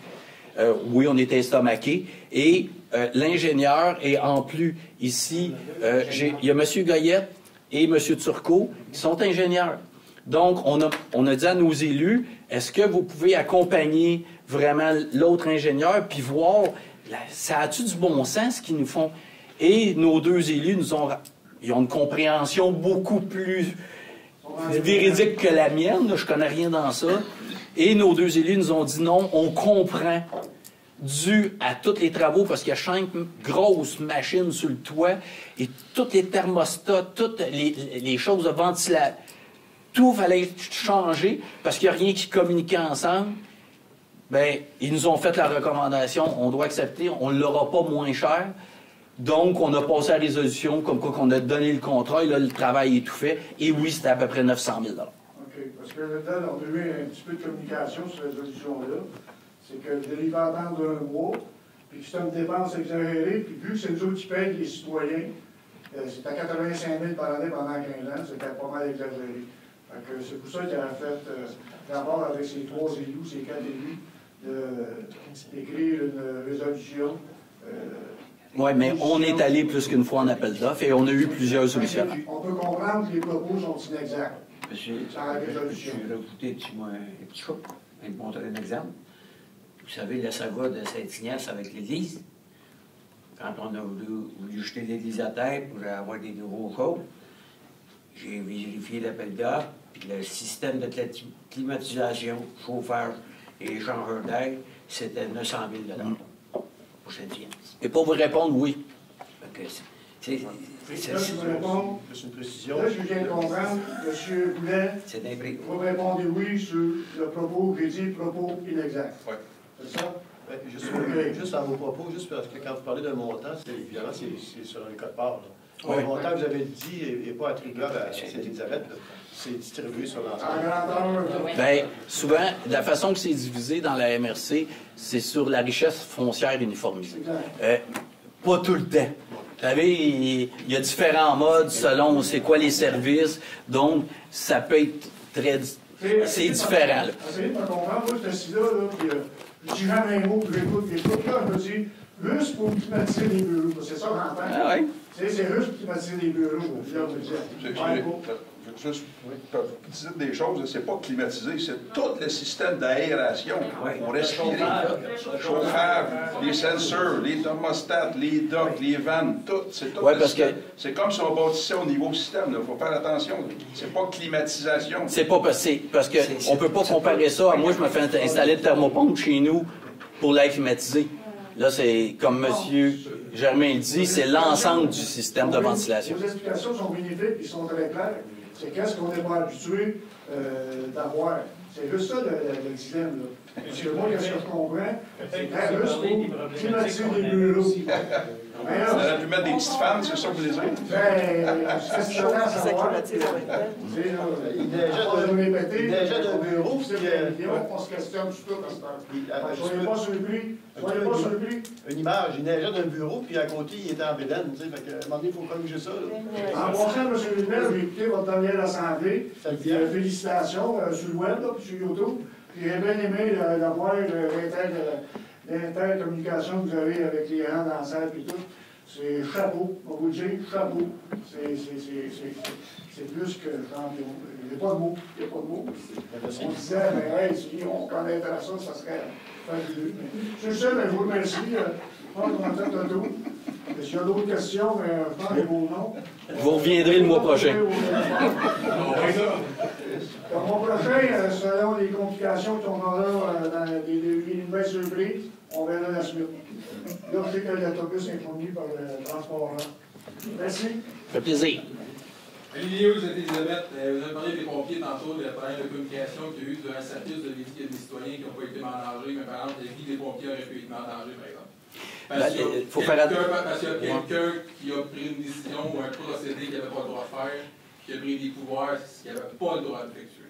Oui, on est estomaqué. Et l'ingénieur, et en plus, ici, il y a M. Goyette et M. Turcot qui sont ingénieurs. Donc, on a dit à nos élus, est-ce que vous pouvez accompagner vraiment l'autre ingénieur puis voir, ça a-tu du bon sens ce qu'ils nous font? Et nos 2 élus ils ont une compréhension beaucoup plus véridique que la mienne. Là, je connais rien dans ça. Et nos 2 élus nous ont dit non, on comprend, dû à tous les travaux, parce qu'il y a 5 grosses machines sur le toit, et tous les thermostats, toutes les choses de ventilation, tout fallait changer, parce qu'il n'y a rien qui communiquait ensemble. Bien, ils nous ont fait la recommandation, on doit accepter, on ne l'aura pas moins cher. Donc, on a passé à la résolution, comme quoi qu'on a donné le contrat, et là, le travail est tout fait. Et oui, c'était à peu près 900 000 $. OK. Parce que là-dedans, on a eu un petit peu de communication sur la résolution-là. C'est que vous allez faire attendre un mois, puis que c'est une dépense exagérée, puis vu que c'est nous autres qui payent les citoyens, c'est à 85 000 par année pendant 15 ans, c'était pas mal exagéré. C'est pour ça qu'il a fait rapport avec ces 3 élus, ces 4 élus, d'écrire une résolution. Oui, mais on est allé plus qu'une fois en appel d'offres et on a eu plusieurs solutions. On peut comprendre que les propos sont inexacts. Monsieur, je vais rajouter un petit choc, et vous montrer un exemple. Vous savez, la saga de Saint-Ignace avec l'Église, quand on a voulu jeter l'Église à terre pour avoir des nouveaux codes, j'ai vérifié l'appel d'offres, puis le système de climatisation, chauffage et échangeur d'air, c'était 900 000 $ pour Saint-Ignace. Et pour vous répondre, oui. Là, une précision. Là, je viens de comprendre, M. Boulet, vous répondez oui sur le propos que j'ai dit, propos inexact. Oui. C'est ça? Juste à vos propos, juste parce que quand vous parlez d'un montant, évidemment, c'est sur un code-part. Oui. Le montant que vous avez dit n'est pas attribuable à Sainte-Élisabeth. C'est distribué sur l'ensemble. Bien, souvent, la façon que c'est divisé dans la MRC, c'est sur la richesse foncière uniformisée. Pas tout le temps. Vous savez, il y a différents modes selon c'est quoi les services, donc ça peut être très... C'est différent. Essayez de me comprendre, moi, je suis assis là, puis je dis jamais un mot, puis j'écoute, là, je me dis, juste pour climatiser les bureaux, c'est ça qu'on entend. Ah oui? C'est juste pour climatiser les bureaux, là, je juste dire des choses, c'est pas climatisé, c'est tout le système d'aération pour respirer. Chauffage, les sensors, les thermostats, les docks, les vannes, tout. C'est tout le système. C'est comme si on bâtissait au niveau système, il faut faire attention. C'est pas climatisation. C'est pas possible, parce qu'on peut pas comparer ça à moi, je me fais installer le thermopompe chez nous pour l'air climatisé. Là, c'est comme M. Germain le dit, c'est l'ensemble du système de ventilation. Vos explications sont bénéfiques et sont très claires. C'est qu'est-ce qu'on n'est pas habitué d'avoir. C'est juste ça le dilemme, là. Parce que moi, qu'est-ce que je comprends? C'est juste pour climatiser les bureaux. On aurait pu mettre des petites fans, c'est ça que vous voulez dire? C'est ce que à savoir. Il déjà d'un bureau, on se questionne tout ça. Soyez pas surpris. Soyez pas surpris. Une image, il neigeait d'un bureau, puis à côté, il était en bédaine. À un moment donné, il faut corriger ça. En passant, M. Lubel, j'ai écouté votre dernière assemblée. Félicitations sur le web, puis sur YouTube. Puis j'ai bien aimé d'avoir l'intercommunication que vous avez avec les gens dans la salle et tout. C'est chapeau, on vous le dit, chapeau. C'est plus que genre, il n'y a pas de mots. Il n'y a pas de mots. On disait, mais hey, si on connaîtrait ça, ça serait fabuleux. C'est ça, mais je vous remercie. Je pense qu'on a fait le tour. S'il y a d'autres questions, mais je pense que vos noms. Vous reviendrez le mois prochain. Le mois prochain, selon les complications qu'on aura dans les nouvelles surprises, on verra la suite. Là, je sais que l'autobus est fourni par le transport. Merci. Ça fait plaisir. Olivier, vous êtes Elisabeth, vous avez parlé des pompiers tantôt, de la problème de communication qu'il y a eu durant le service. Vous avez dit qu'il y a des citoyens qui n'ont pas été mis en danger, mais par exemple, la vie des pompiers aurait pu être mis en danger, par exemple. Parce qu'il y a quelqu'un qui a pris une décision ou un procédé qu'il n'avait pas le droit de faire, qui a pris des pouvoirs qu'il n'avait pas le droit d'effectuer.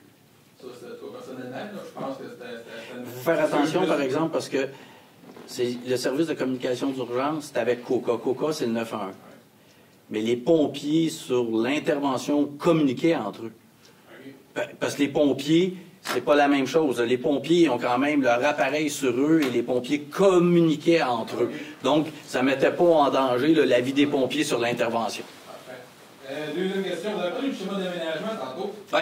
Ça, c'est toi personnellement, je pense que c'était... Il faut faire attention, par exemple, parce que le service de communication d'urgence, c'est avec COCA. COCA, c'est le 911. Mais les pompiers, sur l'intervention, communiquaient entre eux. Parce que les pompiers, c'est pas la même chose. Les pompiers ont quand même leur appareil sur eux et les pompiers communiquaient entre eux. Donc, ça ne mettait pas en danger la vie des pompiers sur l'intervention. Deuxième question, vous avez parlé du schéma d'aménagement tantôt. Oui.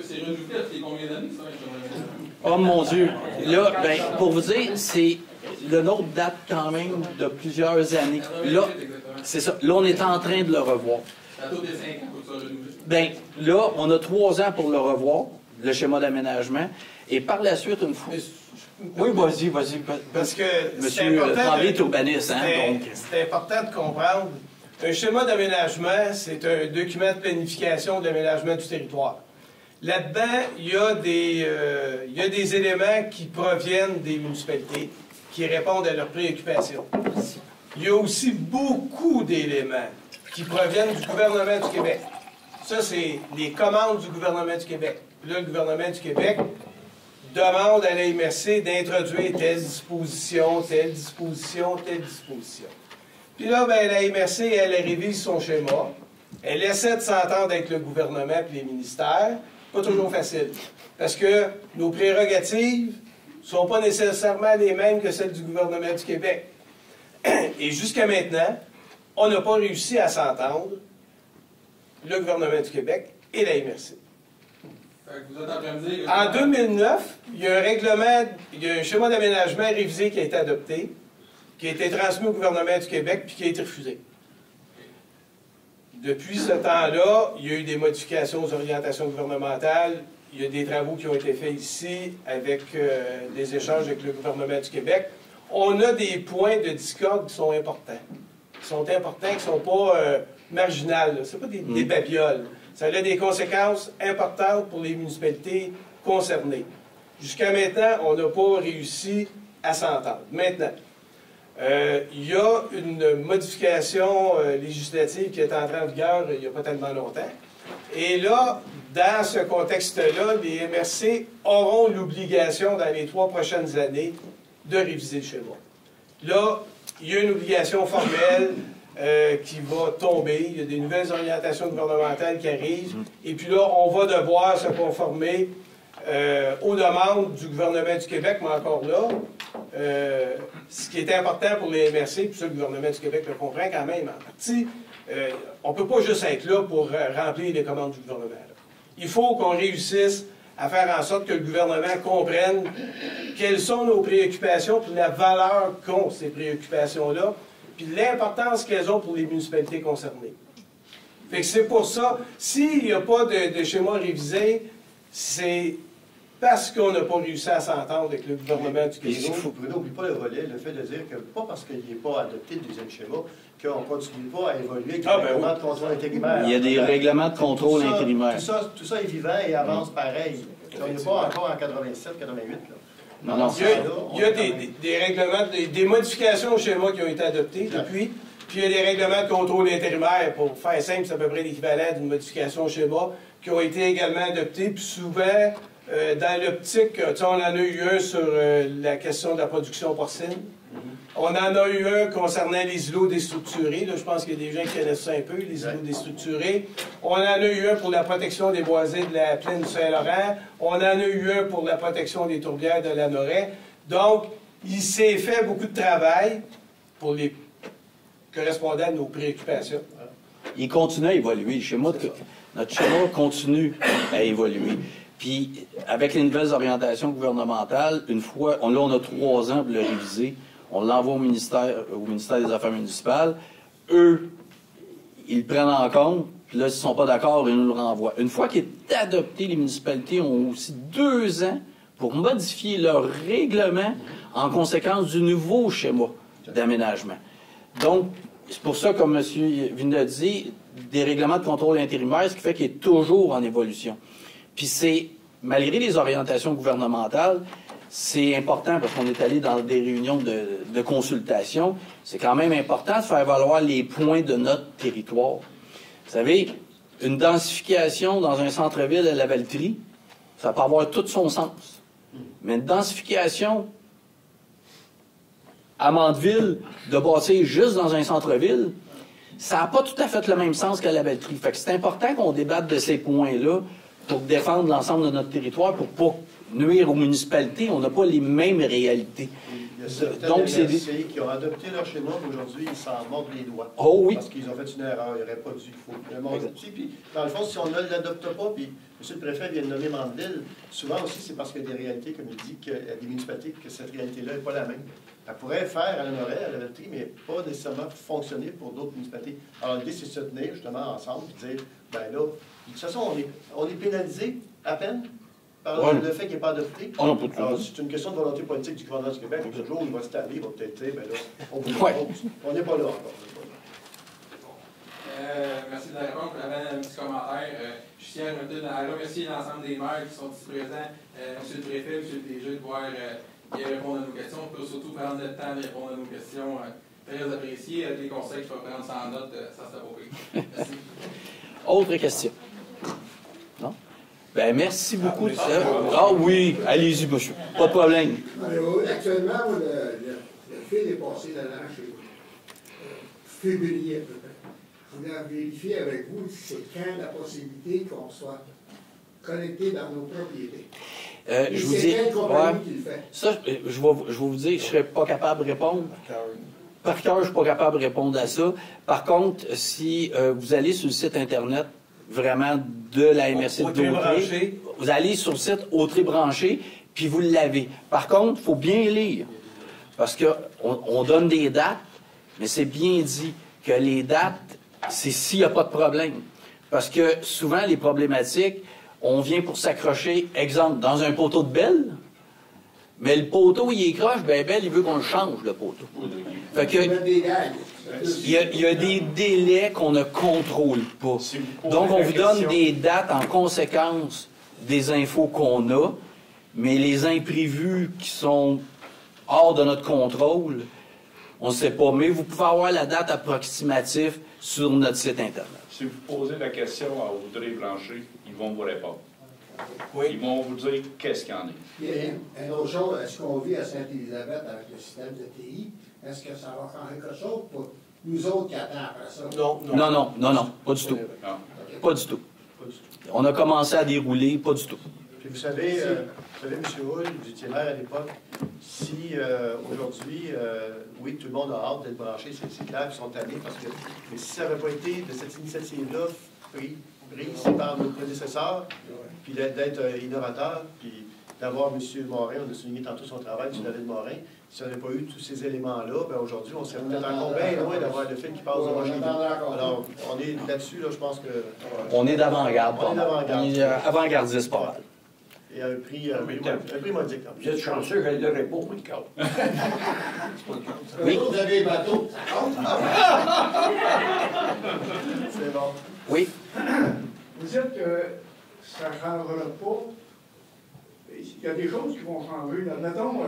C'est renouvelé depuis combien d'années, ça, le schéma d'aménagement? Oh mon Dieu! Là, ben, pour vous dire, le nôtre date quand même de plusieurs années. Là, c'est ça. Là, on est en train de le revoir. Ça a tous des 5 ans pour ça renouveler? Bien, là, on a 3 ans pour le revoir, le schéma d'aménagement. Et par la suite, une fois... Oui, vas-y. Parce que Monsieur Tremblay est urbaniste, hein? C'est important de comprendre. Un schéma d'aménagement, c'est un document de planification de l'aménagement du territoire. Là-dedans, il y a des éléments qui proviennent des municipalités, qui répondent à leurs préoccupations. Il y a aussi beaucoup d'éléments qui proviennent du gouvernement du Québec. Ça, c'est les commandes du gouvernement du Québec. Là, le gouvernement du Québec demande à la MRC d'introduire telle disposition, telle disposition, telle disposition. Puis là, ben, la MRC, elle révise son schéma. Elle essaie de s'entendre avec le gouvernement et les ministères. Pas toujours facile. Parce que nos prérogatives ne sont pas nécessairement les mêmes que celles du gouvernement du Québec. Et jusqu'à maintenant, on n'a pas réussi à s'entendre, le gouvernement du Québec et la MRC. Vous êtes en train de dire que... En 2009, il y a un règlement, il y a un schéma d'aménagement révisé qui a été adopté, qui a été transmis au gouvernement du Québec puis qui a été refusé. Depuis ce temps-là, il y a eu des modifications aux orientations gouvernementales. Il y a des travaux qui ont été faits ici avec des échanges avec le gouvernement du Québec. On a des points de discorde qui sont importants. Qui ne sont pas marginales. Ce ne sont pas des babioles. Ça a des conséquences importantes pour les municipalités concernées. Jusqu'à maintenant, on n'a pas réussi à s'entendre. Maintenant, il y a une modification législative qui est entrée en vigueur il n'y a pas tellement longtemps. Et là, dans ce contexte-là, les MRC auront l'obligation, dans les 3 prochaines années, de réviser le schéma. Là, il y a une obligation formelle qui va tomber. Il y a des nouvelles orientations gouvernementales qui arrivent. Et puis là, on va devoir se conformer aux demandes du gouvernement du Québec, mais encore là, ce qui est important pour les MRC, puis ça, le gouvernement du Québec le comprend quand même en partie, on ne peut pas juste être là pour remplir les commandes du gouvernement. Là. Il faut qu'on réussisse à faire en sorte que le gouvernement comprenne quelles sont nos préoccupations, puis la valeur qu'ont ces préoccupations-là, puis l'importance qu'elles ont pour les municipalités concernées. Fait que c'est pour ça, s'il n'y a pas de schéma révisé, c'est parce qu'on n'a pas réussi à s'entendre avec le gouvernement du Québec. Bruno, n'oublie pas le volet, le fait de dire que pas parce qu'il n'est pas adopté le deuxième schéma qu'on ne continue pas à évoluer avec le règlement de contrôle intérimaire. Il y a des règlements de contrôle intérimaire. Tout ça est vivant et avance pareil. On n'est pas encore en 87, 88. Là. Non. Il y a des règlements, des modifications au schéma qui ont été adoptées depuis, puis il y a des règlements de contrôle intérimaire. Pour faire simple, c'est à peu près l'équivalent d'une modification au schéma qui ont été également adoptées, puis souvent, dans l'optique, on en a eu un sur la question de la production porcine. On en a eu un concernant les îlots déstructurés. Là, je pense qu'il y a des gens qui connaissent ça un peu, les îlots déstructurés. On en a eu un pour la protection des boisés de la plaine du Saint-Laurent. On en a eu un pour la protection des tourbières de la Noret. Donc, il s'est fait beaucoup de travail pour les correspondants à nos préoccupations. Il continue à évoluer. Notre schéma continue à évoluer. Puis, avec les nouvelles orientations gouvernementales, une fois, on a 3 ans pour le réviser. On l'envoie au ministère des Affaires municipales. Eux, ils le prennent en compte. Puis là, s'ils ne sont pas d'accord, ils nous le renvoient. Une fois qu'il est adopté, les municipalités ont aussi 2 ans pour modifier leur règlement en conséquence du nouveau schéma d'aménagement. Donc, c'est pour ça, comme M. Vigneault dit, des règlements de contrôle intérimaire, ce qui fait qu'il est toujours en évolution. Puis c'est, malgré les orientations gouvernementales, c'est important parce qu'on est allé dans des réunions de consultation. C'est quand même important de faire valoir les points de notre territoire. Vous savez, une densification dans un centre-ville à Lavaltrie, ça peut avoir tout son sens. Mais une densification à Mandeville, de bâtir juste dans un centre-ville, ça n'a pas tout à fait le même sens qu'à Lavaltrie. Fait que c'est important qu'on débatte de ces points-là pour défendre l'ensemble de notre territoire, pour pas nuire aux municipalités. On n'a pas les mêmes réalités. Il y a certains MRC qui ont adopté leur schéma, mais aujourd'hui, ils s'en mordent les doigts. Oh oui. Parce qu'ils ont fait une erreur. Il n'aurait pas dû. Il faut le montrer. Puis, dans le fond, si on ne l'adopte pas, puis M. le préfet vient de nommer Mandeville, souvent aussi, c'est parce qu'il y a des réalités, comme il dit, qu'il y a des municipalités, que cette réalité-là n'est pas la même. Elle pourrait faire à l'honoraire, à la Lavaltrie, mais pas nécessairement fonctionner pour d'autres municipalités. Alors, l'idée, c'est de se tenir justement ensemble et dire, ben là, de toute façon, on est pénalisé à peine par le fait qu'il n'est pas adopté. Alors, c'est une question de volonté politique du gouvernement du Québec. Le jour où il va se taper, il va peut-être dire, ben là, on n'est pas là encore. Merci de la réponse. J'avais un petit commentaire. Je tiens à remercier l'ensemble des maires qui sont ici présents, M. le préfet, M. le DG, de voir bien répondre à nos questions. On peut surtout prendre le temps de répondre à nos questions. Très apprécié. Les conseils qu'il faut prendre ça en note, ça serait pas pire. Merci. Autre question? Non? Ben, merci beaucoup de ça. Ah oui, allez-y, monsieur. Pas de problème. Actuellement, le fil est passé là-dedans chez février à peu près. Je voulais vérifier avec vous c'est quand la possibilité qu'on soit connecté dans nos propriétés. Je vous dis, ça, je vais vous dire, je ne serais pas capable de répondre. Par cœur, je ne suis pas capable de répondre à ça. Par contre, si vous allez sur le site Internet, vraiment, de la MRC de Dautré, vous allez sur le site Autré branché, puis vous l'avez. Par contre, il faut bien lire, parce qu'on donne des dates, mais c'est bien dit que les dates, c'est s'il n'y a pas de problème. Parce que souvent, les problématiques, on vient pour s'accrocher, exemple, dans un poteau de belle, mais le poteau, il est croche, ben il veut qu'on le change, le poteau. Fait que, il y a des délais qu'on ne contrôle pas. Donc, on vous donne des dates en conséquence des infos qu'on a, mais les imprévus qui sont hors de notre contrôle, on ne sait pas. Mais vous pouvez avoir la date approximative sur notre site Internet. Si vous posez la question à Audrey Blanchet, ils vont vous répondre. Oui. Ils vont vous dire qu'est-ce qu'il y en a. Il y a une autre chose, est-ce qu'on vit à Sainte-Élisabeth avec le système de TI? Est-ce que ça va changer quelque chose pour nous autres qui attendons après ça? Non, pas du tout. Pas du tout. On a commencé à dérouler, pas du tout. Puis vous savez, M. Hull, vous étiez maire à l'époque, si aujourd'hui, oui, tout le monde a hâte d'être branché, c'est clair, ils sont tannés, parce que mais si ça n'avait pas été de cette initiative-là prise par nos prédécesseurs, puis d'être innovateur, puis d'avoir M. Morin, on a souligné tantôt son travail, M. David Morin, si on n'avait pas eu tous ces éléments-là, bien aujourd'hui, on serait peut-être encore bien loin d'avoir le fil qui passe devant chez nous. Alors, on est là-dessus, là, je pense que... On est d'avant-garde, on est d'avant-garde. On est avant-gardiste, pas mal. Et un prix modique. Vous êtes chanceux, je ne l'aurais pas, moi, le cas. Oui. Vous avez des bateaux, ça compte? C'est bon. Oui. Vous dites que ça ne changera pas. Il y a des choses qui vont changer. Là, mettons,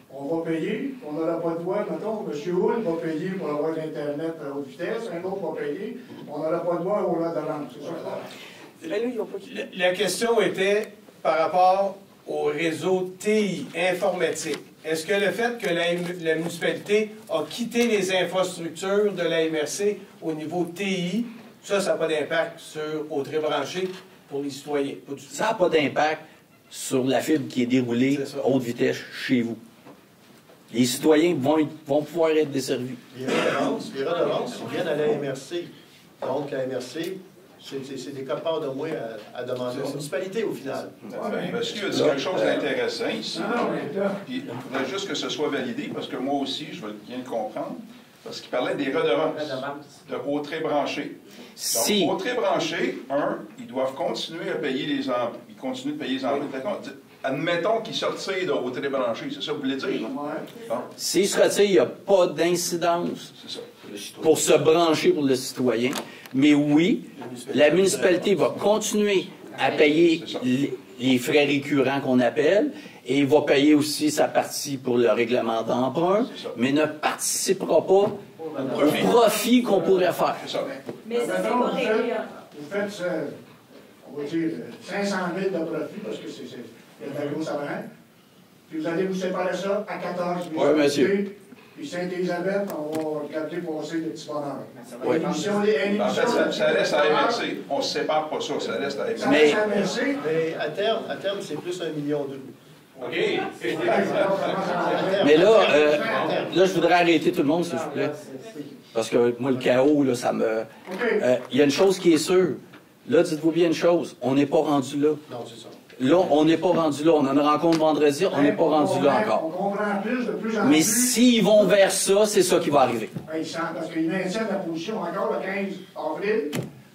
on va payer, on n'aura pas de droit. Mettons, M. Hull va payer pour avoir l'Internet à haute vitesse, un autre va payer, on n'aura pas de droit au lot de langue. C'est ça? La question était par rapport au réseau TI informatique. Est-ce que le fait que la municipalité a quitté les infrastructures de la MRC au niveau TI, ça n'a pas d'impact sur Autré branché pour les citoyens? Pas du tout. Ça n'a pas d'impact sur la fibre qui est déroulée haute vitesse chez vous. Les citoyens vont pouvoir être desservis. Les redevances viennent à la MRC. Donc, la MRC, c'est des codes-parts de moins à demander aux municipalités, au final. Monsieur a dit quelque chose d'intéressant ici. Puis, il faudrait juste que ce soit validé, parce que moi aussi, je veux bien le comprendre, parce qu'il parlait des redevances de Autré branché. Donc, Autré branché, ils doivent continuer à payer les emplois. Ils continuent de payer les emplois. Admettons qu'ils sortent de Autré branché, c'est ça que vous voulez dire? Bon. S'ils se retirent, il n'y a pas d'incidence pour se brancher pour le citoyen. Mais oui, la municipalité va continuer à payer les frais récurrents qu'on appelle et va payer aussi sa partie pour le règlement d'emprunt, mais ne participera pas au profit qu'on pourrait faire. Mais ça, c'est pas réglé. Vous faites, on va dire, 500 000 de profit parce que c'est de la grosse avalanche. Puis vous allez vous séparer ça à 14 000. Oui, monsieur. Puis Sainte-Élisabeth, on va regarder passer le petit bonheur. Oui. En fait, ça reste à la MRC. On ne sépare pas ça, ça reste à la MRC. Mais à terme, c'est plus 1,2 million. OK. Mais là, je voudrais arrêter tout le monde, s'il vous plaît. Parce que moi, le chaos, là, ça me... Il y a une chose qui est sûre. Là, dites-vous bien une chose. On n'est pas rendu là. Non, c'est ça. Là, on n'est pas rendu là. On a une rencontre vendredi, on n'est pas rendu là encore. On comprend plus, de plus en plus. Mais s'ils vont vers ça, c'est ça qui va arriver. Parce qu'ils maintiennent la position encore le 15 avril.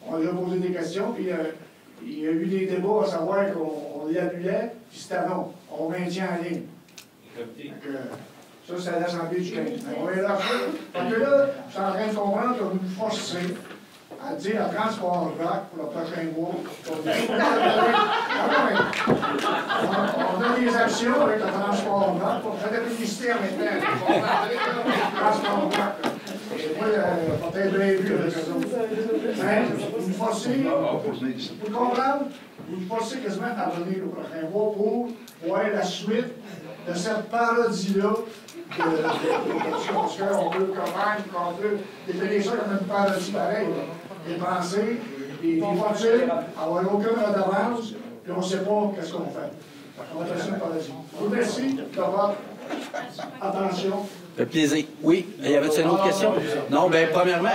On leur a posé des questions, puis il y a eu des débats à savoir qu'on l'appuyait, puis c'était non. On maintient en ligne. Ça, c'est à l'Assemblée du 15. On va y lâcher. Parce que là, je suis en train de comprendre que vous nous forcez à dire à Transport Rock pour le prochain mois. On a des actions avec le Transport Rock pour faire de la publicité en même temps. Transport Rock. Et moi, peut-être bien vu avec eux autres. Mais vous me forcez, vous comprenez? vous forcez quasiment à revenir au prochain mois pour voir la suite de cette parodie-là parce qu'on peut quand même, qu'on peut définir ça comme une parodie pareille. Des pensées, des voitures, avoir aucune redevance, puis on ne sait pas qu'est-ce qu'on fait. On va faire ça une parodie. Je vous remercie de votre attention. Ça fait plaisir. Oui, il y avait une autre question? Non, bien, premièrement,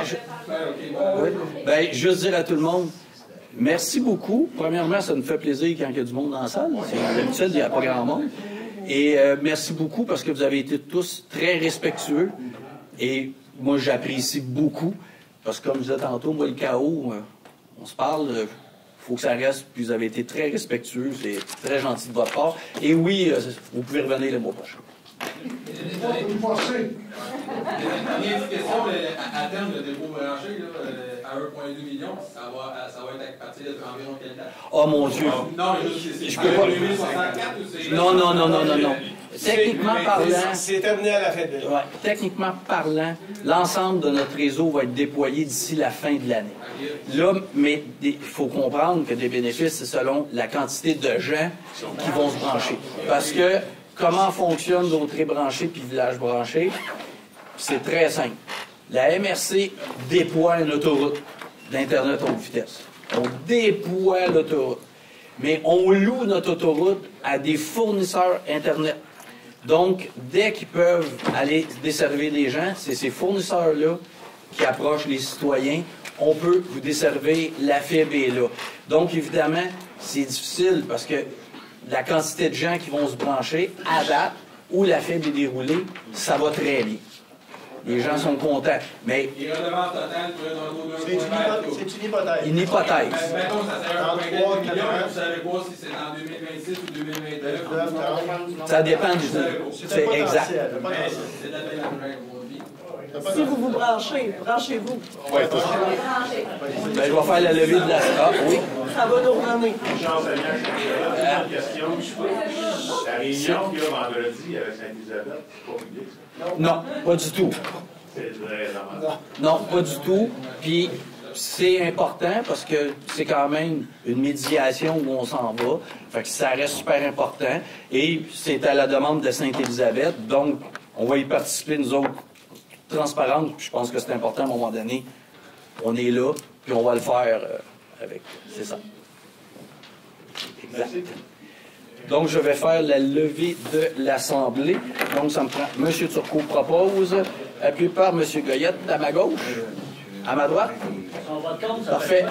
oui. Bien, juste dire à tout le monde, merci beaucoup. Premièrement, ça nous fait plaisir quand il y a du monde dans la salle. D'habitude, il n'y a pas grand monde. Et merci beaucoup parce que vous avez été tous très respectueux. Et moi, j'apprécie beaucoup. Parce que comme je disais tantôt, moi, le chaos, on se parle, il faut que ça reste. Puis vous avez été très respectueux. C'est très gentil de votre part. Et oui, vous pouvez revenir le mois prochain. Dernière question, à terme, le dépôt branché à 1,2 million, ça va être à partir d'environ quelle date? Oh mon Dieu! Non, je peux pas. 2064 ou c'est... Non. Techniquement parlant... C'est terminé à la fin de l'année. Ouais, techniquement parlant, l'ensemble de notre réseau va être déployé d'ici la fin de l'année. Là, mais il faut comprendre que des bénéfices, c'est selon la quantité de gens qui vont se brancher. Parce que comment fonctionne l'autre branché puis village branché? C'est très simple. La MRC déploie une autoroute d'Internet haute vitesse. On déploie l'autoroute. Mais on loue notre autoroute à des fournisseurs Internet. Donc, dès qu'ils peuvent aller desservir les gens, c'est ces fournisseurs-là qui approchent les citoyens. On peut vous desservir, la fibre est là. Donc, évidemment, c'est difficile parce que la quantité de gens qui vont se brancher, à date, où la fibre est déroulée, ça va très bien. Les gens sont contents. Mais. Les redevances totales pour être autour d'un C'est une hypothèse. Une hypothèse. Mettons, ça serait 1,4 million, vous savez pas si c'est en 2026 ou 2029. Ça dépend du jeu. C'est exact. C'est la belle argent. Si vous vous branchez, branchez-vous. Oui, ben, je vais faire la levée de la... Ah, oui. Ça va nous revenir. Une question. La réunion qu'il y a vendredi avec Sainte-Isabelle, c'est pas public, ça? Non, pas du tout. C'est très normal. Non, pas du tout. Puis c'est important parce que c'est quand même une médiation où on s'en va. Fait que ça reste super important. Et c'est à la demande de Sainte-Élisabeth. Donc, on va y participer, nous autres, transparente. Puis je pense que c'est important à un moment donné. On est là, puis on va le faire avec. C'est ça. Exact. Donc, je vais faire la levée de l'Assemblée. Donc, ça me prend... M. Turcot propose, appuyé par M. Goyette, à ma gauche, à ma droite. Parfait.